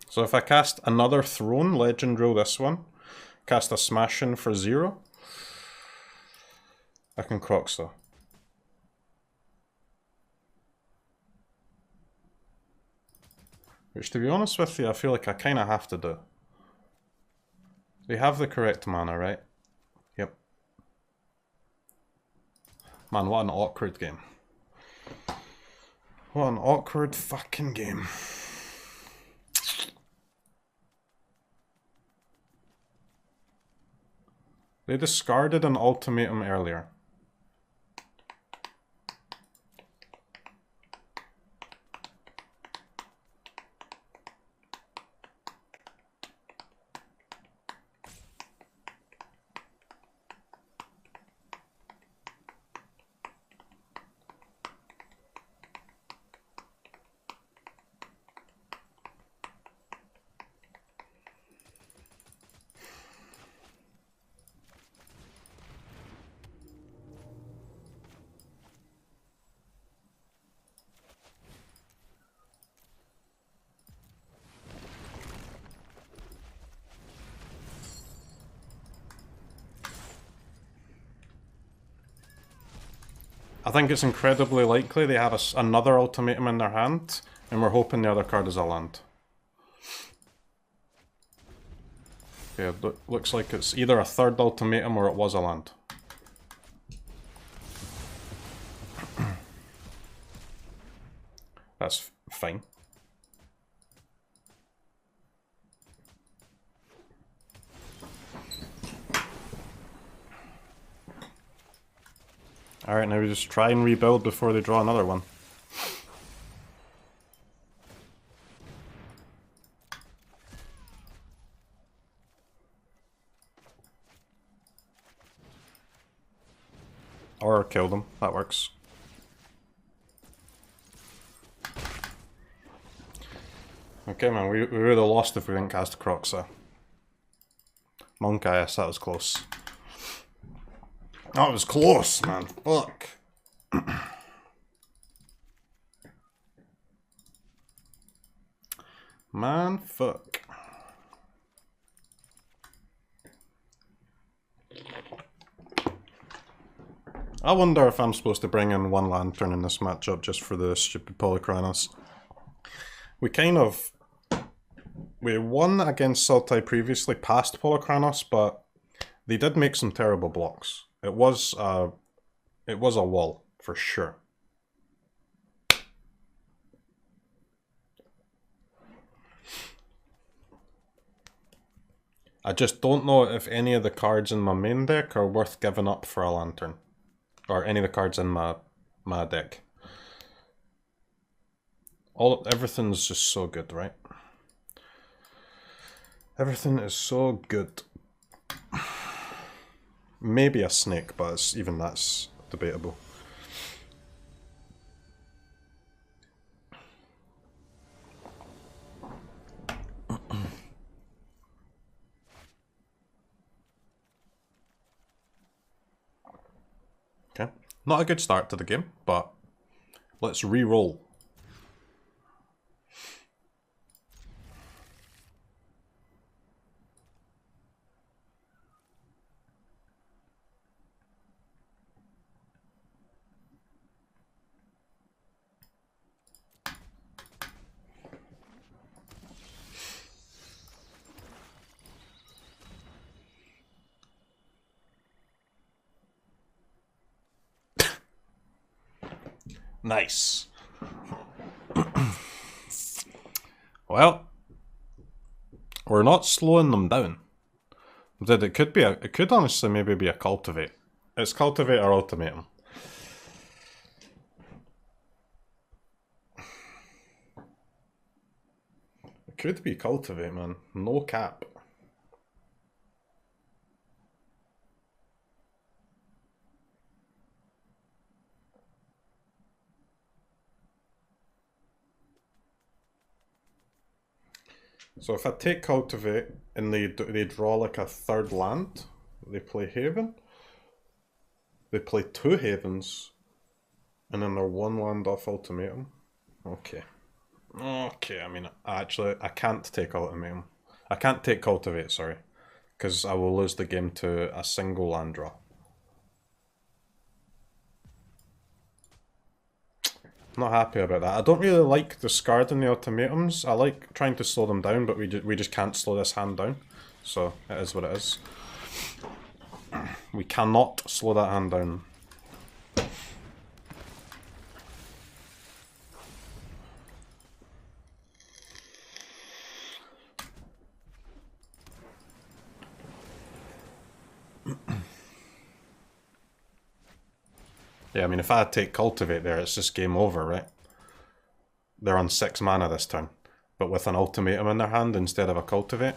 So if I cast another Throne, Legend Rule this one, cast a Smashing for 0, I can Croxa. Which, to be honest with you, I feel like I kind of have to do. They have the correct mana, right? Yep. Man, what an awkward game. What an awkward fucking game. They discarded an ultimatum earlier. I think it's incredibly likely they have another ultimatum in their hand, and we're hoping the other card is a land. Yeah, looks like it's either a third ultimatum or it was a land. That's fine. Alright, now we just try and rebuild before they draw another one. Or kill them, that works. Okay man, we would have lost if we didn't cast a CROKEYZ. Monk-IS, that was close. That was close, man. Fuck. Man, fuck. I wonder if I'm supposed to bring in one Lantern in this matchup just for the stupid Polychronos. We won against Sultai previously past Polychronos, but they did make some terrible blocks. It was a wall, for sure. I just don't know if any of the cards in my main deck are worth giving up for a Lantern. Or any of the cards in my deck. Everything's just so good, right? Everything is so good. Maybe a snake, but even that's debatable. Okay, not a good start to the game, but let's re-roll. Nice. Well, we're not slowing them down. It could honestly maybe be a Cultivate. It's Cultivate or Ultimatum. It could be Cultivate, man. No cap. So if I take Cultivate and they draw like a third land, they play Haven, they play 2 Havens, and then they're 1 land off Ultimatum. Okay. Okay, I mean, I can't take Ultimatum. I can't take Cultivate, sorry, because I will lose the game to a single land draw. Not happy about that. I don't really like discarding the ultimatums. I like trying to slow them down, but we just can't slow this hand down. so it is what it is. We cannot slow that hand down. Yeah, I mean, if I take Cultivate there, it's just game over, right? They're on 6 mana this turn, but with an Ultimatum in their hand instead of a Cultivate.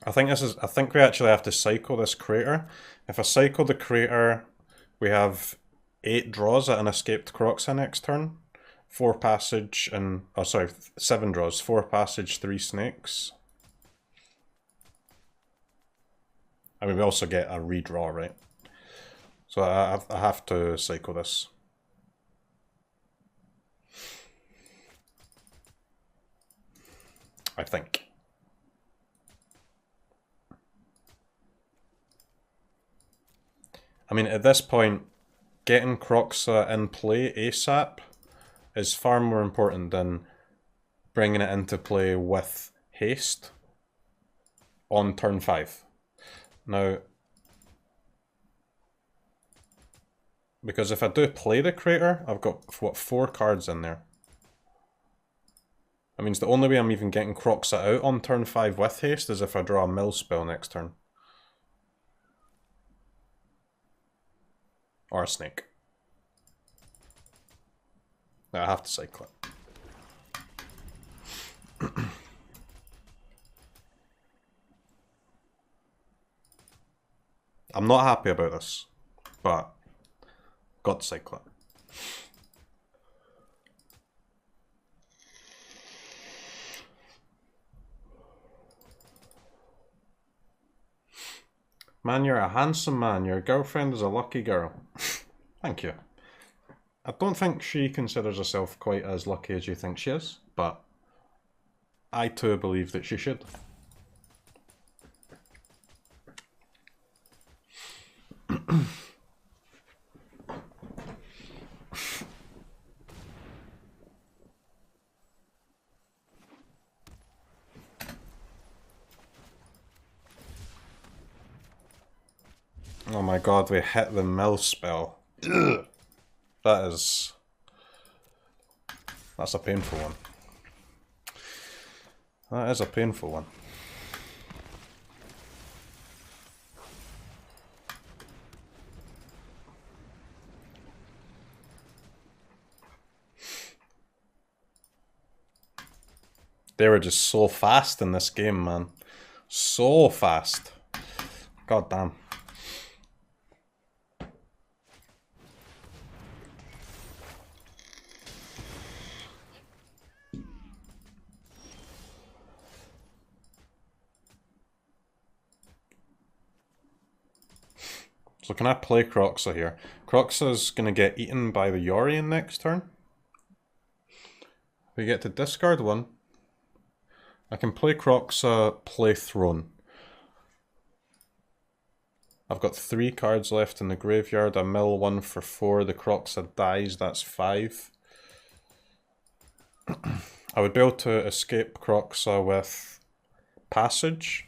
I think we actually have to cycle this crater. If I cycle the crater, we have 8 draws at an escaped CROKEYZ next turn. 4 passage and, oh sorry, 7 draws. 4 passage, 3 snakes. I mean, we also get a redraw, right? So I have to cycle this. I think. I mean, at this point, getting CROKEYZ in play ASAP is far more important than bringing it into play with haste on turn 5. Now, because if I do play the crater, I've got, what, 4 cards in there. That means the only way I'm even getting CROKEYZ out on turn 5 with haste is if I draw a mill spell next turn. Or a snake. I have to cycle it. I'm not happy about this, but got to cycle it. Man, you're a handsome man. Your girlfriend is a lucky girl. Thank you. I don't think she considers herself quite as lucky as you think she is, but I too believe that she should. Oh my god, we hit the mill spell. Ugh. That's a painful one. That is a painful one. They were just so fast in this game, man. So fast. God damn. So can I play CROKEYZ here? CROKEYZ is going to get eaten by the Yorion next turn. We get to discard 1. I can play CROKEYZ, play Throne. I've got 3 cards left in the graveyard. I mill 1 for 4. The CROKEYZ dies, that's 5. I would be able to escape CROKEYZ with Passage.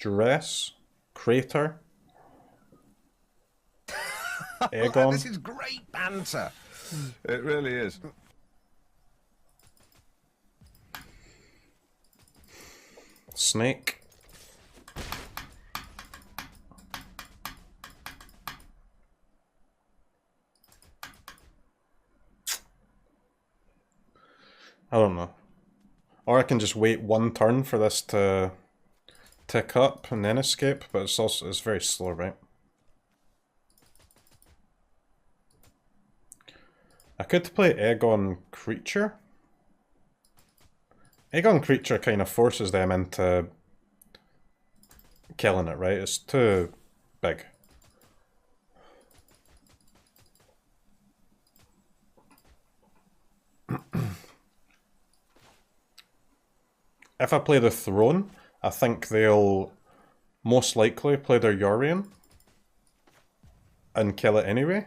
Duress, Crater, Aegon. This is great banter. It really is. Snake. I don't know. Or I can just wait 1 turn for this to tick up and then escape, but it's very slow, right? I could play Aegon Creature. Aegon creature kind of forces them into killing it, right? It's too big. If I play the Throne, I think they'll most likely play their Yorion and kill it anyway.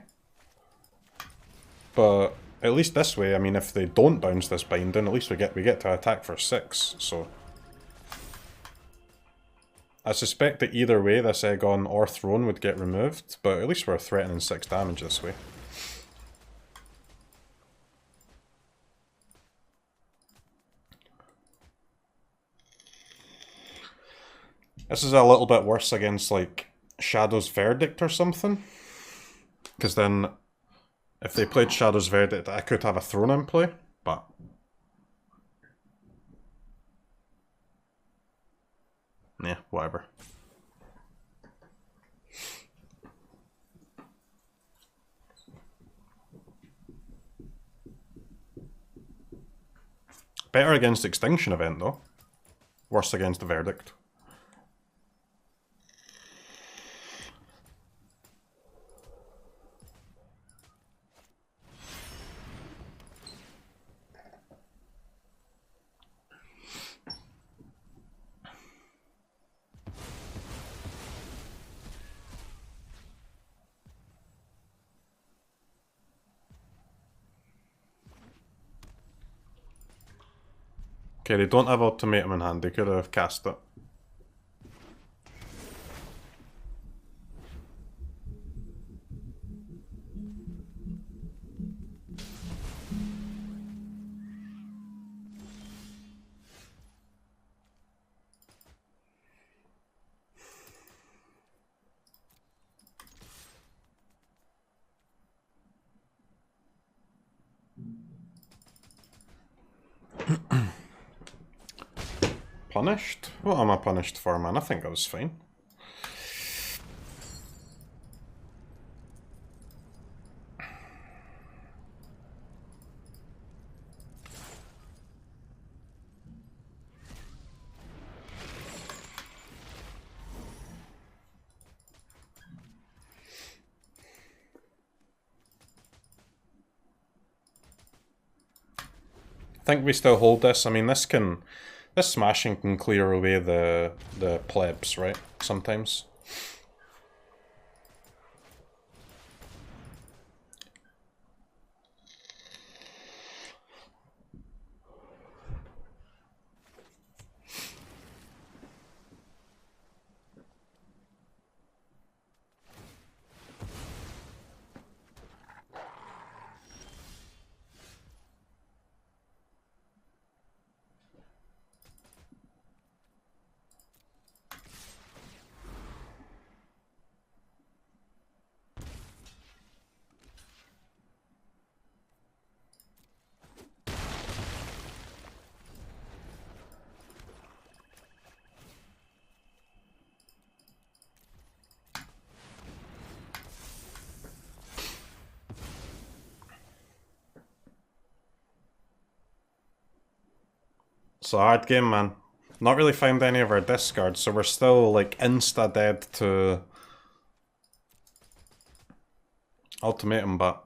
But at least this way, I mean, if they don't bounce this binding, at least we get to attack for 6, so... I suspect that either way, this Aegon or Throne would get removed, but at least we're threatening 6 damage this way. This is a little bit worse against, like, Shadow's Verdict or something. Because then, if they played Shadow's Verdict, I could have a Throne in play, but... yeah, whatever. Better against Extinction Event, though. Worse against the Verdict. Okay, they don't have Ultimatum in hand, they could have cast it. Punished? What am I punished for, man? I think I was fine. I think we still hold this. I mean, this smashing can clear away the plebs, right? Sometimes. It's a hard game, man. Not really found any of our discards, so we're still like insta-dead to Ultimatum, but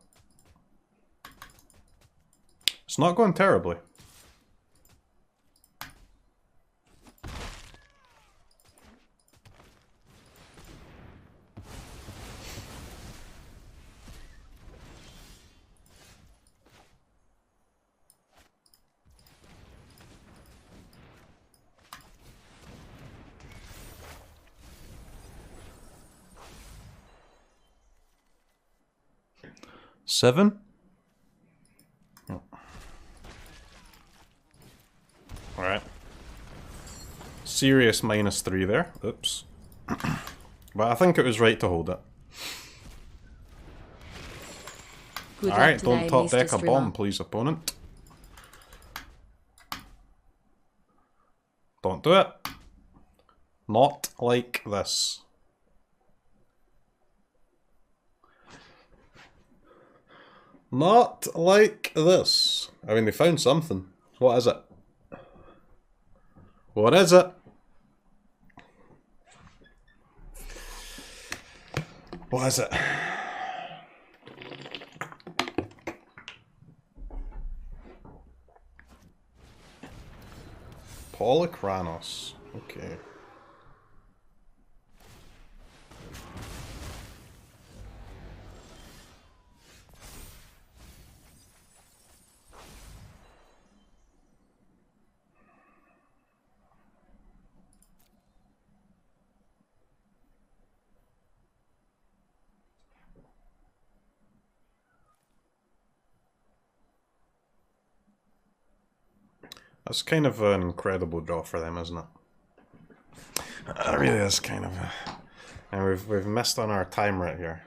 it's not going terribly. Seven? Oh. Alright. Serious -3 there. Oops. But I think it was right to hold it. Alright, don't top deck a bomb, please, opponent. Don't do it. Not like this. Not like this. I mean, they found something. What is it? What is it? What is it? Polychronos. Okay. That's kind of an incredible draw for them, isn't it? It really is kind of a... And we've missed on our time right here.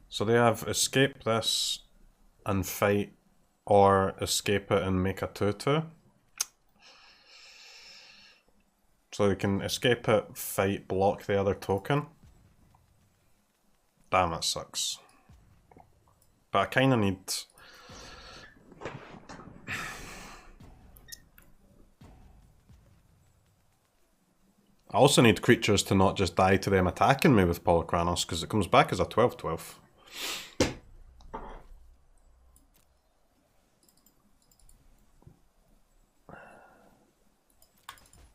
So they have escape this and fight, or escape it and make a 2/2. So they can escape it, fight, block the other token. Damn, it sucks. But I kind of need... I also need creatures to not just die to them attacking me with Polychronos, because it comes back as a 12/12.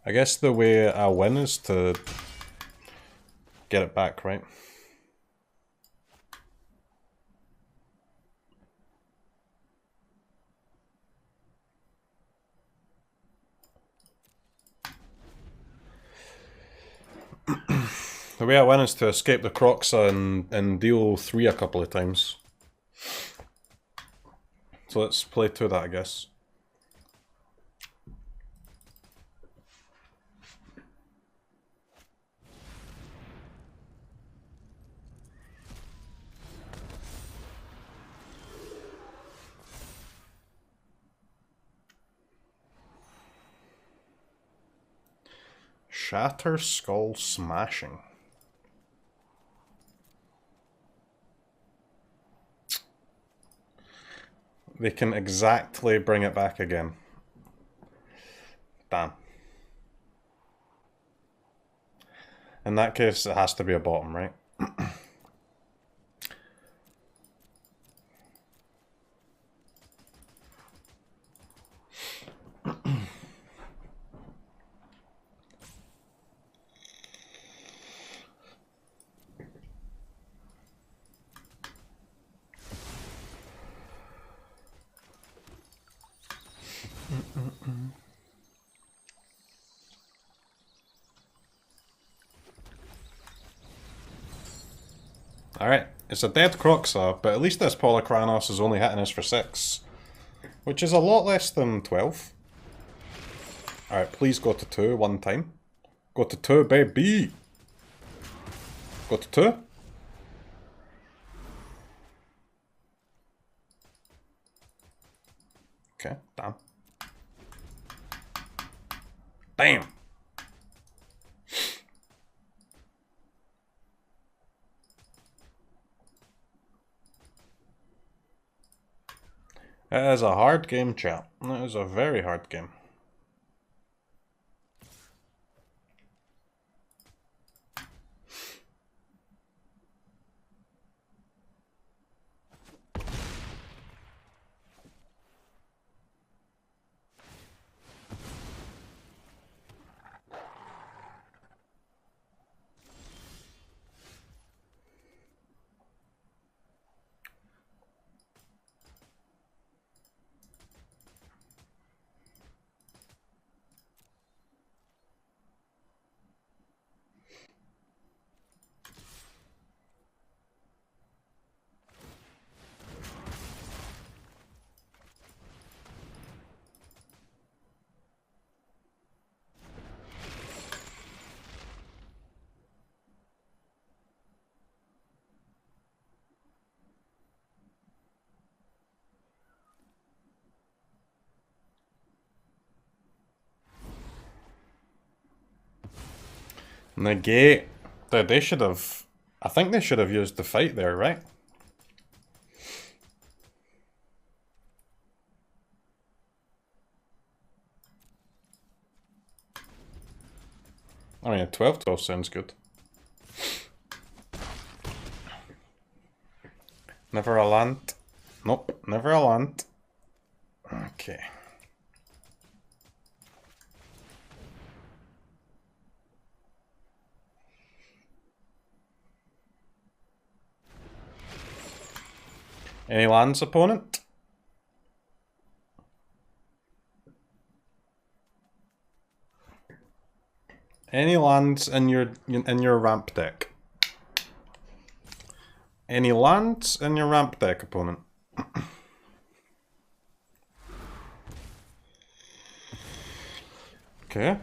I guess the way I win is to get it back, right? The way I win is to escape the CROKEYZ and deal 3 a couple of times. So let's play to that, I guess. Shatter Skull Smashing. They can exactly bring it back again. Damn. In that case, it has to be a bottom, right? Alright, it's a dead CROKEYZ, but at least this Polychronos is only hitting us for 6. Which is a lot less than 12. Alright, please go to 2 one time. Go to 2, baby! Go to 2. Okay, damn. Damn! It is a hard game, chat. It is a very hard game. Negate. Dude, they should have... I think they should have used the fight there, right? I mean, 12-12 sounds good. Never a land. Nope, never a land. Okay. Any lands, opponent? Any lands in your ramp deck? Any lands in your ramp deck, opponent? Okay.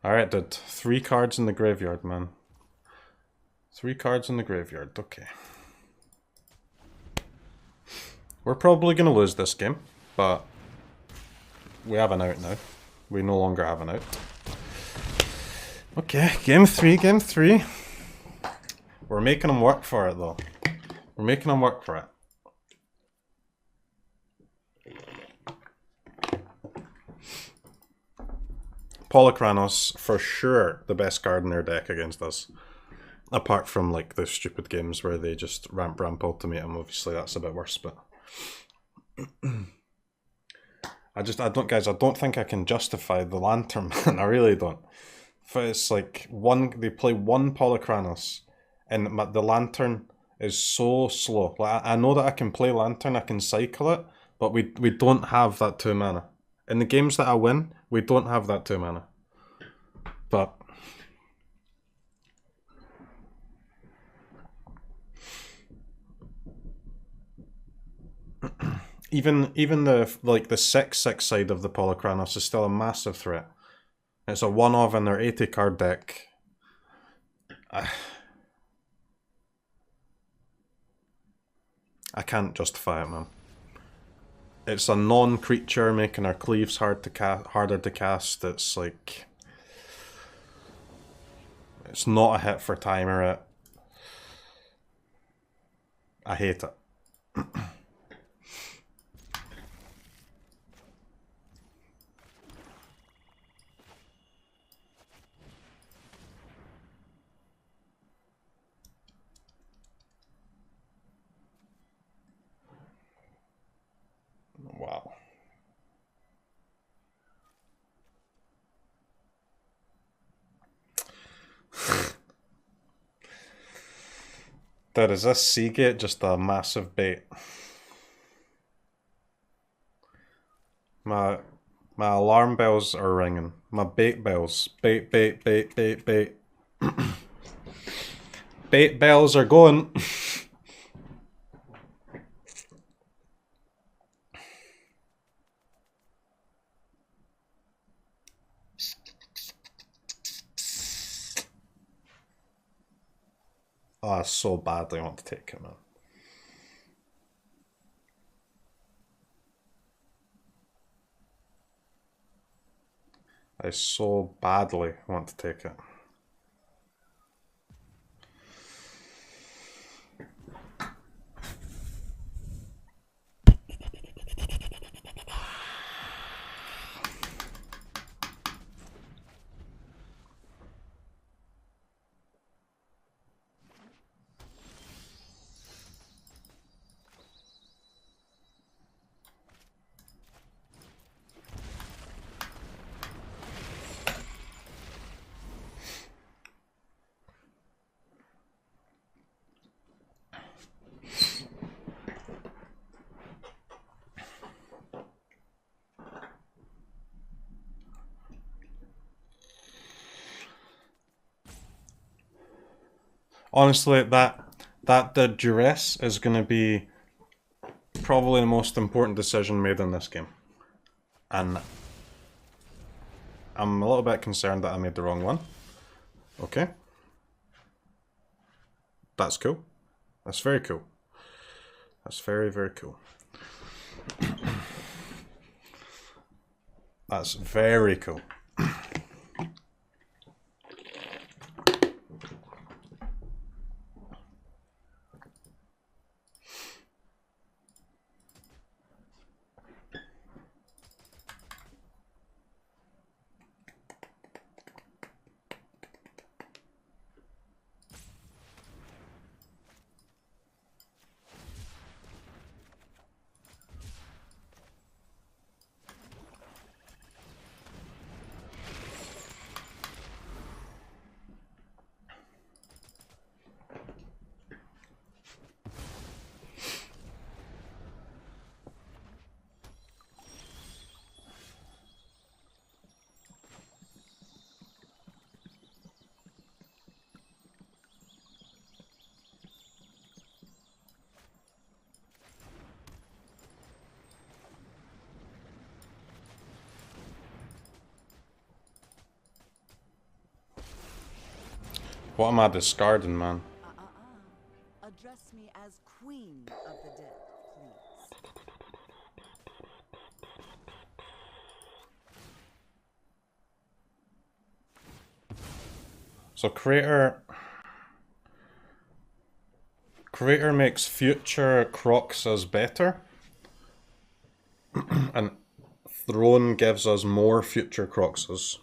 Alright, dude. 3 cards in the graveyard, man. 3 cards in the graveyard, okay. We're probably going to lose this game, but we have an out now. We no longer have an out. Okay, game 3, game 3. We're making them work for it, though. We're making them work for it. Polychronos, for sure, the best card in their deck against us. Apart from, like, the stupid games where they just ramp ultimatum. Obviously, that's a bit worse, but... I don't think I can justify the Lantern, man. I really don't. If it's like they play one Polychronos, and the Lantern is so slow. Like, I know that I can play Lantern, I can cycle it, but we don't have that 2 mana. In the games that I win, we don't have that 2 mana. But even the 6/6 side of the Polychronos is still a massive threat. It's a 1-of in their 80 card deck. I can't justify it, man. It's a non-creature making our cleaves harder to cast. It's like... It's not a hit for timer it. I hate it. Wow. Dude, is this Seagate just a massive bait? My alarm bells are ringing. My bait bells. Bait. Bait bells are going. Oh, I so badly want to take it, man. I so badly want to take it. Honestly, the duress is going to be probably the most important decision made in this game. And I'm a little bit concerned that I made the wrong one. Okay. That's cool. That's very cool. That's very, very cool. That's very cool. What am I discarding, man? Address me as Queen of the Dead, please. So Creator makes future CROKEYZ better, and Throne gives us more future CROKEYZ.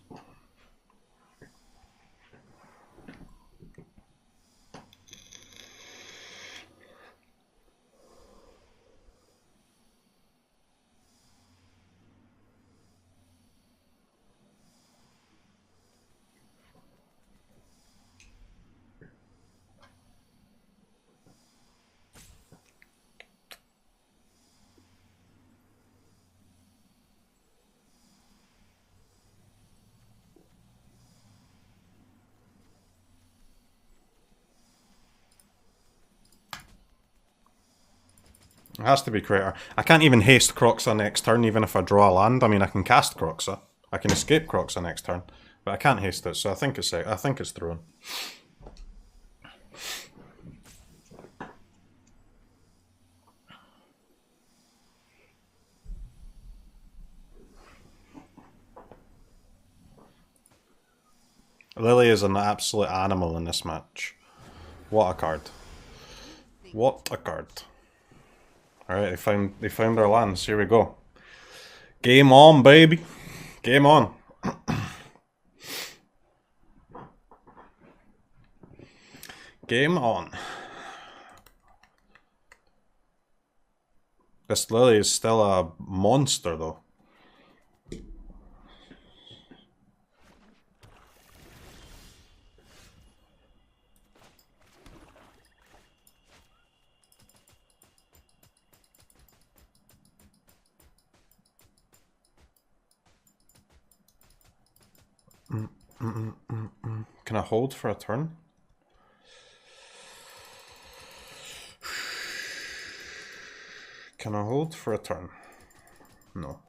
It has to be Creator. I can't even haste CROKEYZ next turn, even if I draw a land. I mean, I can cast CROKEYZ. I can escape CROKEYZ next turn, but I can't haste it. So I think it's Throne. Lily is an absolute animal in this match. What a card. What a card. Alright, they found their lands. Here we go. Game on, baby. Game on. Game on. This Lily is still a monster, though. Can I hold for a turn? Can I hold for a turn? No.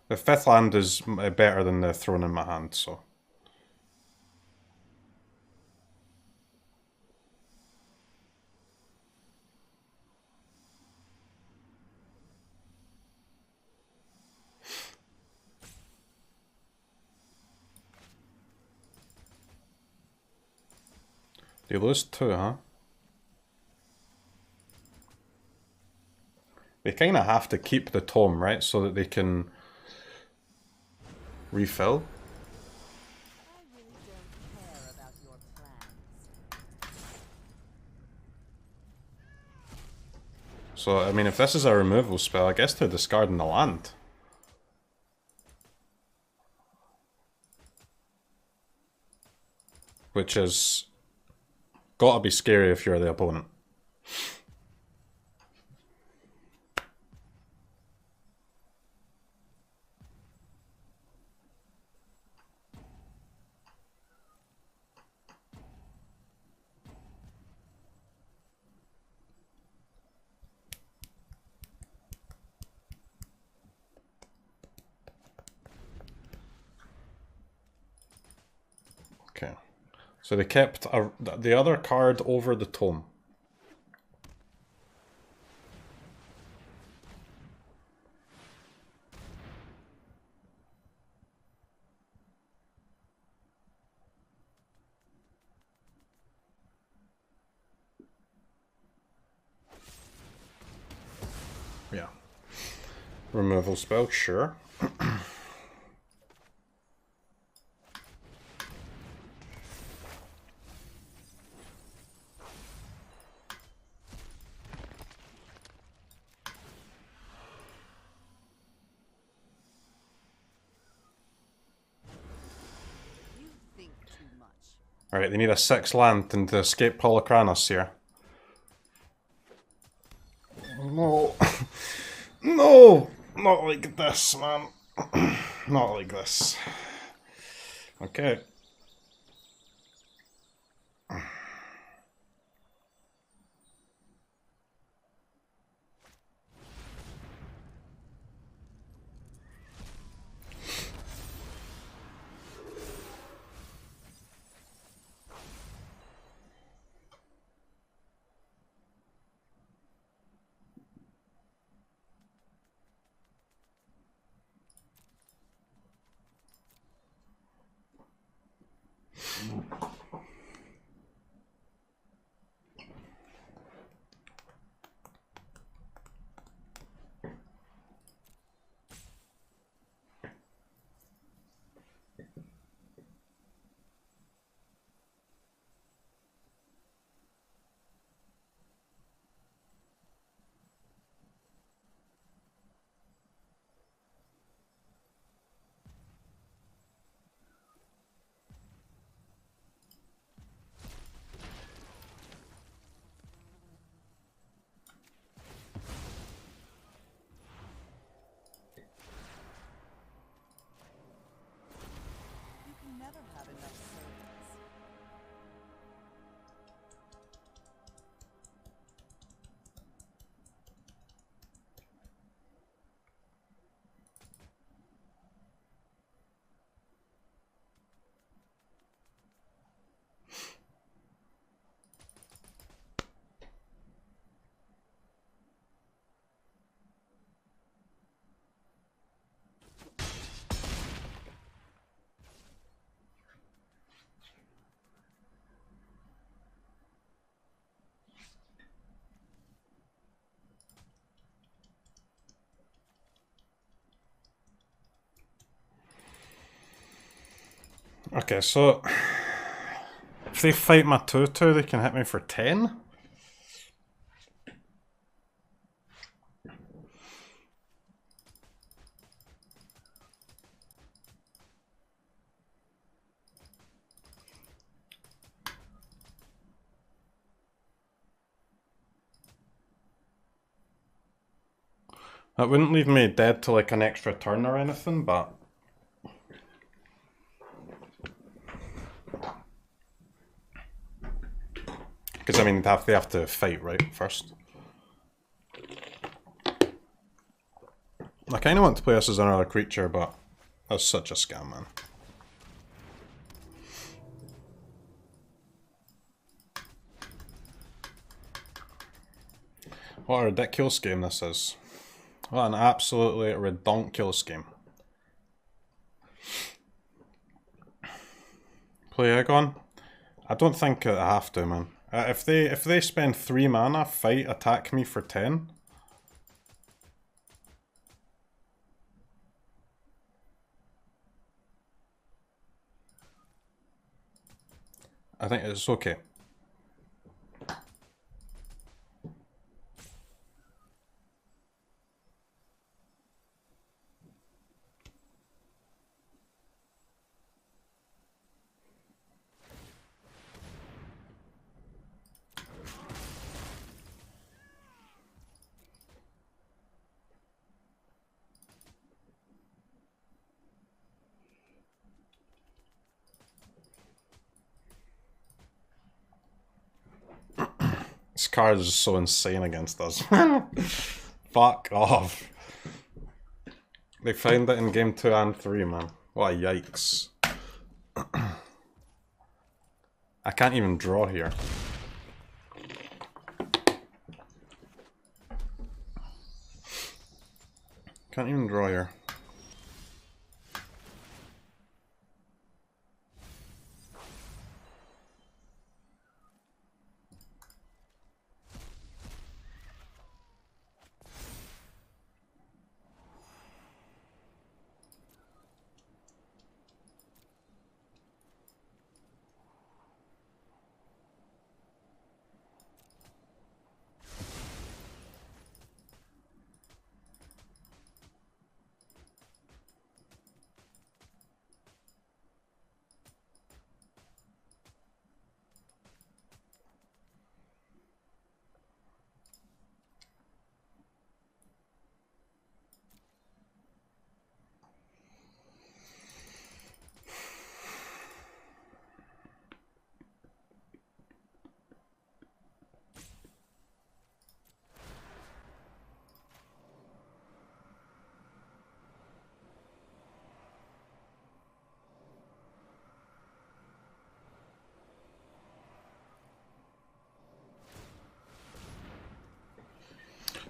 The fifth land is better than the throne in my hand, so. They lose 2, huh? They kind of have to keep the tome, right? So that they can refill. I really don't care about your plans. So, I mean, if this is a removal spell, I guess they're discarding the land. Which is gotta be scary if you're the opponent. Okay. So they kept the other card over the tome. Yeah. Removal spell, sure. You think too much. Alright, they need a 6 land and to escape Polychronos here. No. No! Not like this, man. Not like this. Okay. You can never have enough servants. Okay, so if they fight my 2-2, they can hit me for 10? That wouldn't leave me dead to like an extra turn or anything, but... Because, I mean, they have to fight, right, first. I kind of want to play this as another creature, but that's such a scam, man. What a ridiculous game this is. What an absolutely redonkulous game. Play Aegon? I don't think I have to, man. If they spend 3 mana, fight, attack me for 10. I think it's okay. This card is just so insane against us. Fuck off. They found it in game 2 and 3, man. What a yikes. I can't even draw here. Can't even draw here.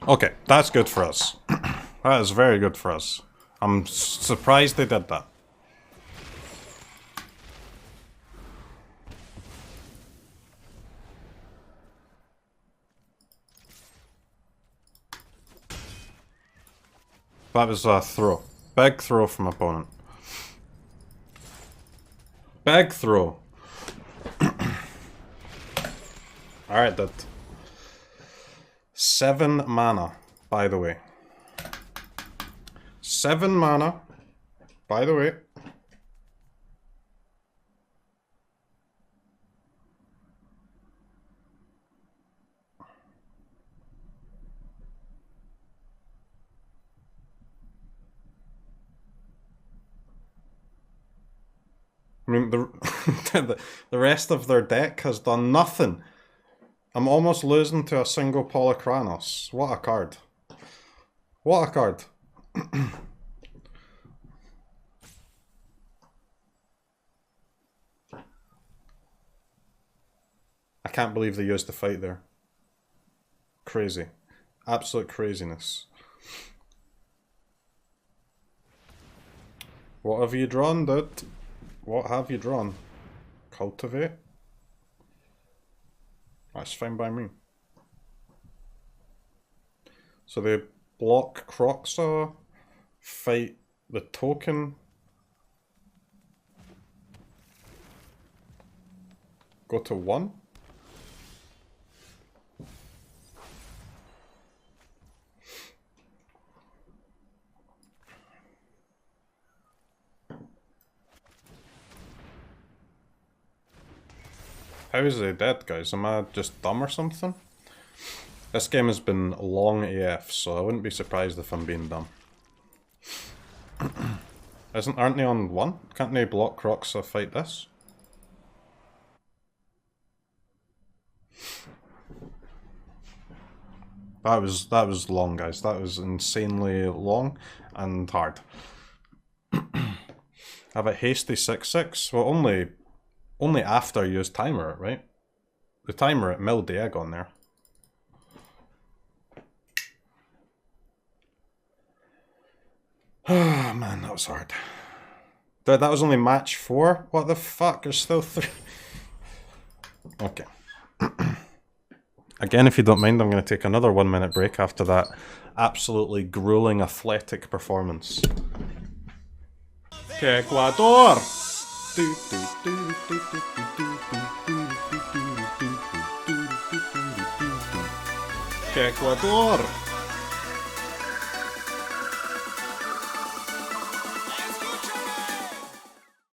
Okay, that's good for us. That is very good for us. I'm surprised they did that. That was a throw. Big throw from opponent. Big throw. Alright, dude. 7 mana, by the way. 7 mana, by the way. I mean, the rest of their deck has done nothing. I'm almost losing to a single Polychronos. What a card. What a card. I can't believe they used the fight there. Crazy. Absolute craziness. What have you drawn, dude? What have you drawn? Cultivate? That's fine by me. So they block CROKEYZ, fight the token, go to 1. How is he dead, guys? Am I just dumb or something? This game has been long AF, so I wouldn't be surprised if I'm being dumb. Aren't they on 1? Can't they block CROKEYZ fight this? That was long, guys. That was insanely long and hard. Have a hasty 6/6. Well, only after I use timer, right? The timer at milled the egg on there. Oh man, that was hard. Dude, that was only match 4? What the fuck? There's still 3. Okay. Again, if you don't mind, I'm going to take another 1-minute break after that absolutely grueling athletic performance. Ecuador! Ecuador!